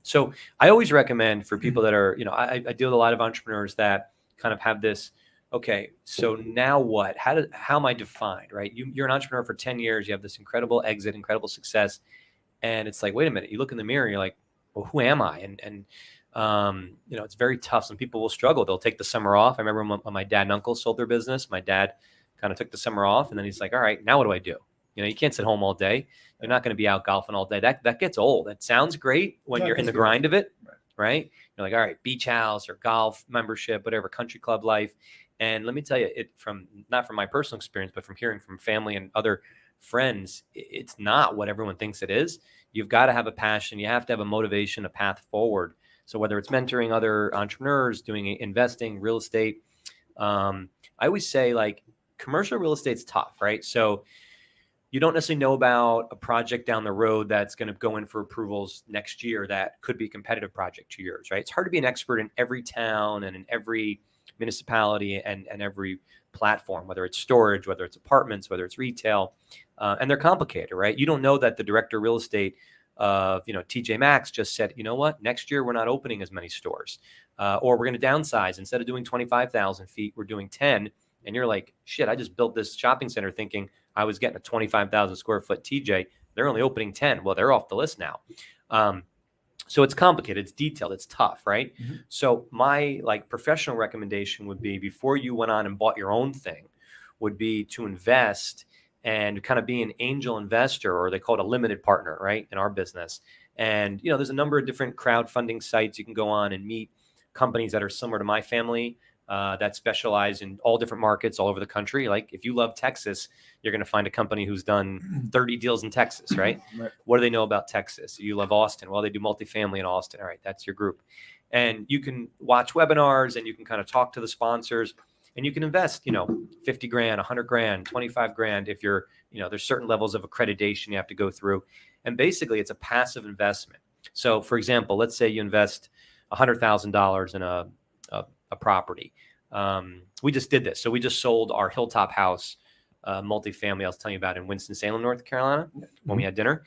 Speaker 2: so I always recommend for people that are, I deal with a lot of entrepreneurs that kind of have this, okay, so now what? How am I defined, right? You're an entrepreneur for 10 years. You have this incredible exit, incredible success. And it's like, wait a minute, you look in the mirror and you're like, well, who am I? And it's very tough. Some people will struggle. They'll take the summer off. I remember when my dad and uncle sold their business, my dad kind of took the summer off, and then he's like, all right, now what do I do? You can't sit home all day. You're not going to be out golfing all day. That gets old. That sounds great when
Speaker 4: Yeah,
Speaker 2: you're in the
Speaker 4: that's good.
Speaker 2: grind of it,
Speaker 4: Right.
Speaker 2: right? You're like, all right, beach house or golf membership, whatever, country club life. And let me tell you, not from my personal experience, but from hearing from family and other friends, it's not what everyone thinks it is. You've got to have a passion. You have to have a motivation, a path forward. So whether it's mentoring other entrepreneurs, doing investing, real estate, I always say like commercial real estate's tough, right? So you don't necessarily know about a project down the road that's going to go in for approvals next year that could be a competitive project to yours, right? It's hard to be an expert in every town and in every municipality and every platform, whether it's storage, whether it's apartments, whether it's retail, and they're complicated, right? You don't know that the director of real estate of, TJ Maxx just said, you know what, next year we're not opening as many stores, or we're going to downsize. Instead of doing 25,000 feet, we're doing 10. And you're like, shit, I just built this shopping center thinking I was getting a 25,000 square foot TJ. They're only opening 10. Well, they're off the list now. So it's complicated. It's detailed. It's tough, right? Mm-hmm. So my professional recommendation would be, before you went on and bought your own thing, would be to invest and kind of be an angel investor, or they call it a limited partner, right? In our business. And, there's a number of different crowdfunding sites you can go on and meet companies that are similar to my family, that specialize in all different markets all over the country. Like if you love Texas, you're going to find a company who's done 30 deals in Texas, right? Right. What do they know about Texas? You love Austin. Well, they do multifamily in Austin. All right, that's your group. And you can watch webinars and you can kind of talk to the sponsors, and you can invest, 50 grand, 100 grand, 25 grand. If you're, there's certain levels of accreditation you have to go through. And basically it's a passive investment. So for example, let's say you invest $100,000 in a property. We just did this. So we just sold our Hilltop house, multifamily I was telling you about in Winston-Salem, North Carolina, when we had dinner.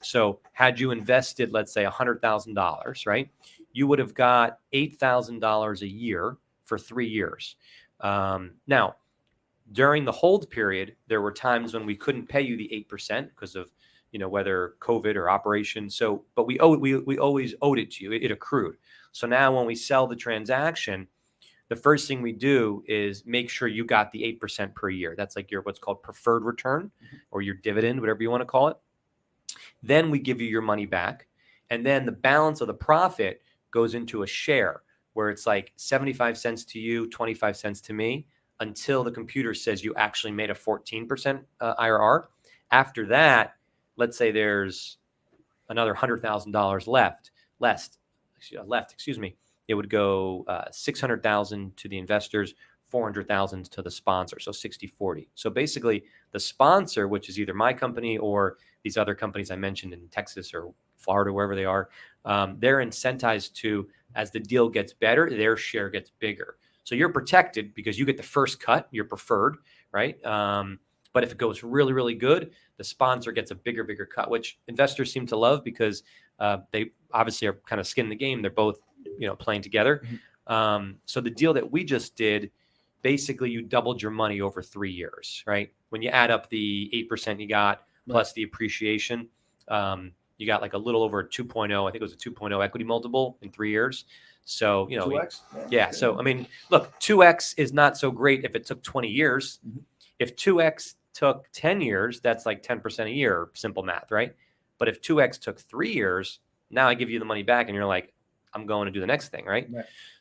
Speaker 2: So had you invested, let's say $100,000, right? You would have got $8,000 a year for 3 years. Now, during the hold period, there were times when we couldn't pay you the 8% because of, whether COVID or operation. So, but we always owed it to you. It accrued. So now when we sell the transaction, the first thing we do is make sure you got the 8% per year. That's like your what's called preferred return, or your dividend, whatever you want to call it. Then we give you your money back. And then the balance of the profit goes into a share where it's like 75 cents to you, 25 cents to me, until the computer says you actually made a 14% IRR. After that, let's say there's another $100,000 left, it would go 600,000 to the investors, 400,000 to the sponsor. So 60-40. So basically the sponsor, which is either my company or these other companies I mentioned in Texas or Florida, wherever they are, they're incentivized to, as the deal gets better, their share gets bigger. So you're protected because you get the first cut, you're preferred, right? But if it goes really, really good, the sponsor gets a bigger cut, which investors seem to love because they obviously are kind of skin in the game. They're both, playing together. So the deal that we just did, basically you doubled your money over 3 years, right? When you add up the 8% you got plus the appreciation, you got like a little over a 2.0. I think it was a 2.0 equity multiple in 3 years. So,
Speaker 4: 2x?
Speaker 2: Yeah. So, I mean, look, 2x is not so great if it took 20 years. If 2x took 10 years, that's like 10% a year, simple math, right? But if 2x took 3 years, now I give you the money back and you're like, I'm going to do the next thing, right?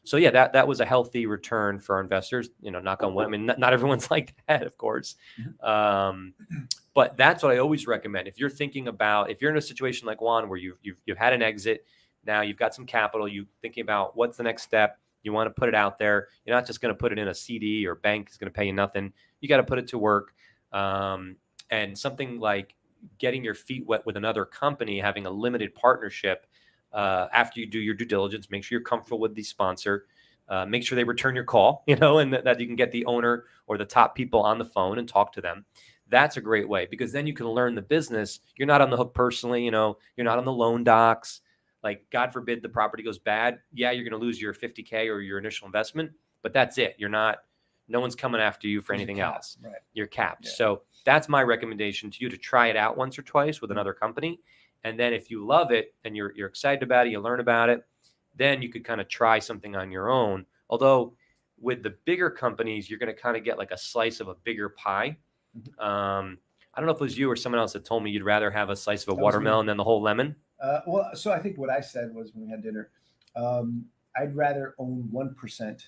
Speaker 2: So yeah, that was a healthy return for our investors, knock on wood. I mean, not everyone's like that, of course. But that's what I always recommend. If you're thinking about, if you're in a situation like Juan, where you've had an exit, now you've got some capital, you thinking about what's the next step, you want to put it out there. You're not just going to put it in a CD or bank is going to pay you nothing. You got to put it to work. And something like getting your feet wet with another company, having a limited partnership, after you do your due diligence, make sure you're comfortable with the sponsor, make sure they return your call, and that you can get the owner or the top people on the phone and talk to them. That's a great way, because then you can learn the business. You're not on the hook personally, you're not on the loan docs. Like, God forbid the property goes bad. Yeah, you're going to lose your 50K or your initial investment, but that's it. No one's coming after you for anything else. Right. You're capped. Yeah. So that's my recommendation to you, to try it out once or twice with another company. And then if you love it and you're excited about it, you learn about it, then you could kind of try something on your own. Although with the bigger companies, you're going to kind of get like a slice of a bigger pie. I don't know if it was you or someone else that told me you'd rather have a slice of a watermelon than the whole lemon.
Speaker 4: Well, so I think what I said was, when we had dinner, I'd rather own 1%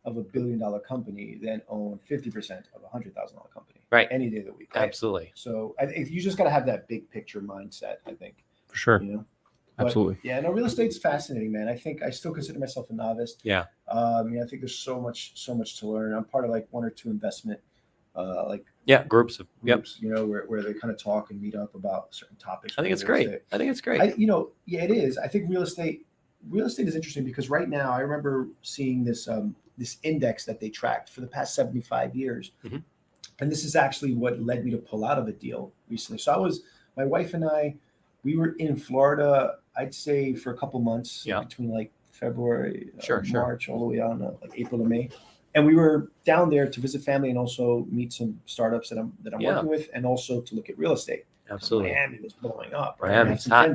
Speaker 4: of a $1 billion company than own 50% of a $100,000 company.
Speaker 2: Right.
Speaker 4: Any day of the week. Right?
Speaker 2: Absolutely.
Speaker 4: So I think you just got to have that big picture mindset. I think.
Speaker 1: For sure.
Speaker 4: You know. But,
Speaker 1: Absolutely.
Speaker 4: yeah. No, real estate's fascinating, man. I think I still consider myself a novice.
Speaker 2: Yeah.
Speaker 4: I think there's so much to learn. I'm part of like 1 or 2 investment,
Speaker 2: Groups of
Speaker 4: groups, you know, where they kind of talk and meet up about certain topics.
Speaker 2: I think it's
Speaker 4: real
Speaker 2: great.
Speaker 4: estate.
Speaker 2: I think it's great.
Speaker 4: It is. I think real estate is interesting because right now I remember seeing this this index that they tracked for the past 75 years.
Speaker 2: Mhm.
Speaker 4: And this is actually what led me to pull out of a deal recently. So my wife and I, we were in Florida, I'd say for a couple months,
Speaker 2: Yeah.
Speaker 4: between like February,
Speaker 2: Sure.
Speaker 4: March, all the way on like April to May. And we were down there to visit family and also meet some startups that I'm
Speaker 2: Yeah.
Speaker 4: working with, and also to look at real estate.
Speaker 2: Absolutely.
Speaker 4: Miami was blowing up. Right?
Speaker 2: Miami's hot.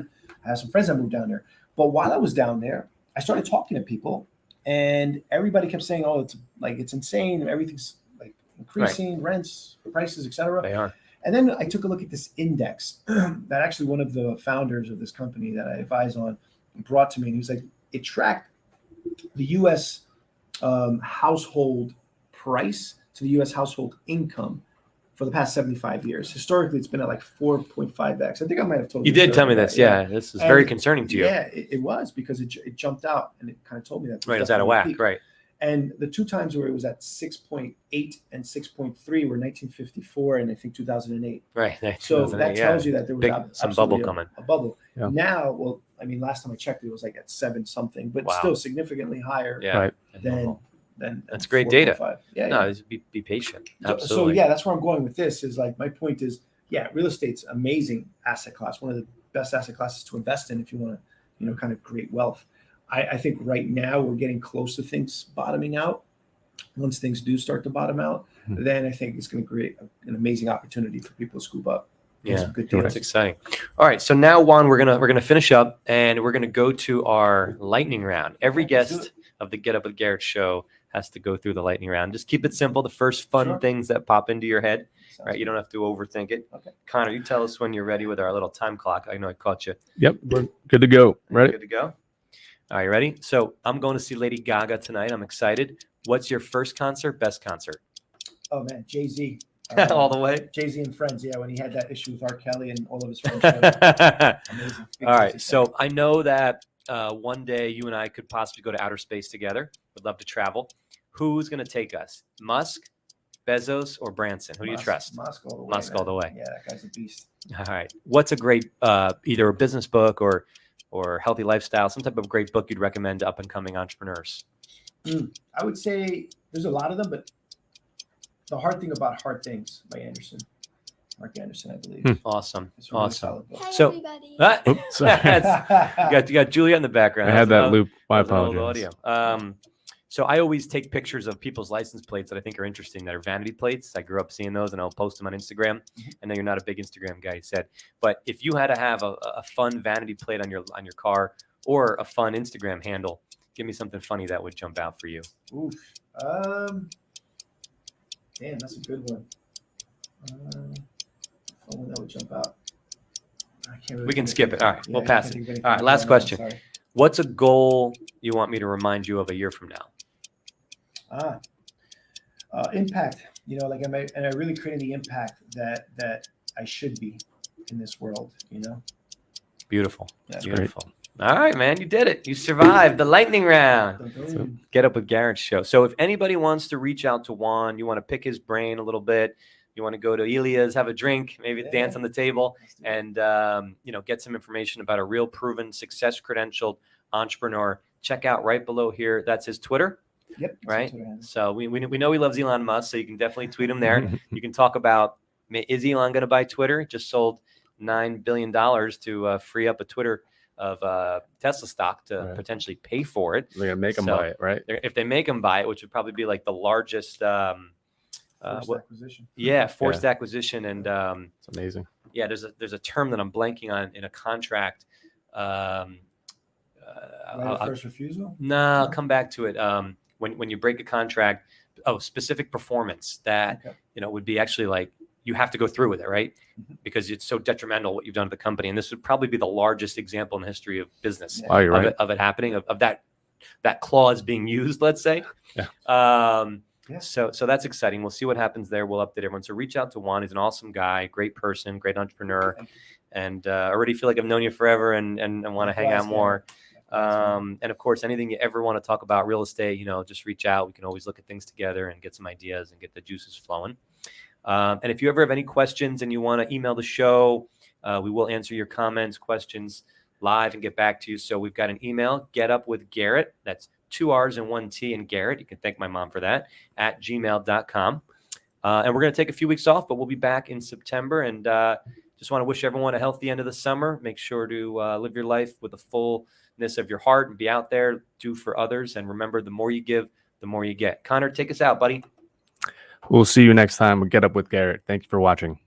Speaker 4: I have some friends that moved down there. But while I was down there, I started talking to people, and everybody kept saying, "Oh, it's insane. Everything's like increasing, rents, prices, etc."
Speaker 2: They are.
Speaker 4: And then I took a look at this index that actually one of the founders of this company that I advise on brought to me, and he was like, it tracked the U.S. Household price to the U.S. household income for the past 75 years. Historically, it's been at like 4.5x. I think I might have told
Speaker 2: You
Speaker 4: you.
Speaker 2: did tell me this. Yeah. This is very
Speaker 4: And,
Speaker 2: concerning to you.
Speaker 4: Yeah, it was because it jumped out and it kind of told me that.
Speaker 2: Right. It's out of whack. Right.
Speaker 4: And the 2 times where it was at 6.8 and 6.3 were 1954 and I think 2008.
Speaker 2: Right.
Speaker 4: So that tells you that there was
Speaker 2: some bubble
Speaker 4: absolutely
Speaker 2: coming.
Speaker 4: a bubble.
Speaker 1: Yeah.
Speaker 4: Now, well, I mean, last time I checked, it was like at 7 something, but
Speaker 2: Wow.
Speaker 4: still significantly higher
Speaker 2: Yeah.
Speaker 1: Right.
Speaker 4: than
Speaker 2: That's great data.
Speaker 4: 4.5. Yeah.
Speaker 2: No,
Speaker 4: yeah.
Speaker 2: just be patient.
Speaker 4: So
Speaker 2: Absolutely.
Speaker 4: yeah, that's where I'm going with this. Is like my point is, yeah, real estate's amazing asset class, one of the best asset classes to invest in if you want to, kind of create wealth. I think right now we're getting close to things bottoming out. Once things do start to bottom out, then I think it's going to create an amazing opportunity for people to scoop up.
Speaker 2: Yeah,
Speaker 4: some good
Speaker 2: that's
Speaker 4: deals.
Speaker 2: exciting. All right, so now Juan, we're gonna finish up, and we're gonna go to our lightning round. Every
Speaker 4: Let's do
Speaker 2: guest of the Get Up with Garret show has to go through the lightning round. Just keep it simple. The first fun
Speaker 4: Sure.
Speaker 2: things that pop into your head,
Speaker 4: Sounds
Speaker 2: right? You
Speaker 4: good.
Speaker 2: don't have to overthink it.
Speaker 4: Okay.
Speaker 2: Connor, you tell us when you're ready with our little time clock. I know I caught you.
Speaker 1: Yep. We're good to go. Ready?
Speaker 2: Good to go. All right, ready? So I'm going to see Lady Gaga tonight. I'm excited. What's your first concert? Best concert?
Speaker 4: Oh man, Jay-Z.
Speaker 2: All the way.
Speaker 4: Jay-Z and Friends. Yeah, when he had that issue with R. Kelly and all of his friends. Amazing. Big
Speaker 2: All
Speaker 4: Jay-Z
Speaker 2: right.
Speaker 4: fan.
Speaker 2: So I know that one day you and I could possibly go to outer space together. Would love to travel. Who's going to take us? Musk, Bezos, or Branson? Who do you trust?
Speaker 4: Musk all the way.
Speaker 2: Musk
Speaker 4: man.
Speaker 2: all the way.
Speaker 4: Yeah, that guy's a beast.
Speaker 2: All right. What's a great either a business book or healthy lifestyle, some type of great book you'd recommend to up and coming entrepreneurs?
Speaker 4: I would say there's a lot of them, but The Hard Thing About Hard Things by Mark Anderson, I believe.
Speaker 2: Awesome.
Speaker 4: It's a really
Speaker 2: Awesome.
Speaker 4: solid book.
Speaker 5: Hi,
Speaker 2: So-
Speaker 5: everybody.
Speaker 1: Oops, sorry.
Speaker 2: you got Julia in the background.
Speaker 1: I had that loop. My
Speaker 2: That was an old
Speaker 1: apologies.
Speaker 2: audio. So I always take pictures of people's license plates that I think are interesting, that are vanity plates. I grew up seeing those, and I'll post them on Instagram. I know you're not a big Instagram guy, you said, but if you had to have a fun vanity plate on your car or a fun Instagram handle, give me something funny that would jump out for you.
Speaker 4: Oof. Damn, that's a good one. One that would jump out. I can't really
Speaker 2: We can
Speaker 4: think of
Speaker 2: skip it.
Speaker 4: anything.
Speaker 2: All right, we'll
Speaker 4: I
Speaker 2: pass
Speaker 4: can't
Speaker 2: it.
Speaker 4: think of anything
Speaker 2: All right,
Speaker 4: right
Speaker 2: last
Speaker 4: now.
Speaker 2: question.
Speaker 4: Sorry.
Speaker 2: What's a goal you want me to remind you of a year from now?
Speaker 4: Impact. Like am I really creating the impact that I should be in this world?
Speaker 2: Beautiful.
Speaker 4: That's
Speaker 2: Beautiful. All right, man, you did it. You survived the lightning round.
Speaker 4: Dun-dun.
Speaker 2: Get Up with Garret show. So if anybody wants to reach out to Juan, you want to pick his brain a little bit, you want to go to Elia's, have a drink, maybe
Speaker 4: Yeah.
Speaker 2: dance on the table,
Speaker 4: Let's do it.
Speaker 2: and get some information about a real proven success credentialed entrepreneur, check out right below here. That's his Twitter.
Speaker 4: Yep. that's
Speaker 2: Right.
Speaker 4: what I have.
Speaker 2: So we know he loves Elon Musk, so you can definitely tweet him there. You can talk about, is Elon going to buy Twitter? It just sold $9 billion to free up a Twitter of Tesla stock to
Speaker 1: Right.
Speaker 2: potentially pay for it.
Speaker 1: They're gonna make them
Speaker 2: So-
Speaker 1: buy it, right?
Speaker 2: If they make him buy it, which would probably be like the largest,
Speaker 4: Forced acquisition.
Speaker 2: forced acquisition. And
Speaker 1: It's amazing.
Speaker 2: there's a term that I'm blanking on in a contract.
Speaker 4: Right of
Speaker 2: I'll
Speaker 4: first refusal.
Speaker 2: I'll come back to it. When you break a contract, specific performance that
Speaker 4: Okay.
Speaker 2: would be actually like you have to go through with it, right?
Speaker 4: Mhm.
Speaker 2: Because it's so detrimental what you've done to the company, and this would probably be the largest example in the history of business
Speaker 4: Yeah.
Speaker 1: Oh, you're right.
Speaker 2: of it happening of that that clause being used, let's say.
Speaker 1: Yeah.
Speaker 4: Yeah.
Speaker 2: So that's exciting. We'll see what happens there. We'll update everyone. So reach out to Juan. He's an awesome guy, great person, great entrepreneur.
Speaker 4: Thank you.
Speaker 2: And I already feel like I've known you forever and want to hang out
Speaker 4: Likewise,
Speaker 2: more.
Speaker 4: Likewise,
Speaker 2: And of course, anything you ever want to talk about real estate, just reach out. We can always look at things together and get some ideas and get the juices flowing. And if you ever have any questions and you want to email the show, we will answer your comments, questions live and get back to you. So we've got an email, getupwithgarret. That's 2 R's and 1 T in Garrett. You can thank my mom for that, @gmail.com. And we're going to take a few weeks off, but we'll be back in September. And just want to wish everyone a healthy end of the summer. Make sure to live your life with the fullness of your heart and be out there, do for others. And remember, the more you give, the more you get. Connor, take us out, buddy.
Speaker 1: We'll see you next time with Get Up with Garrett. Thank you for watching.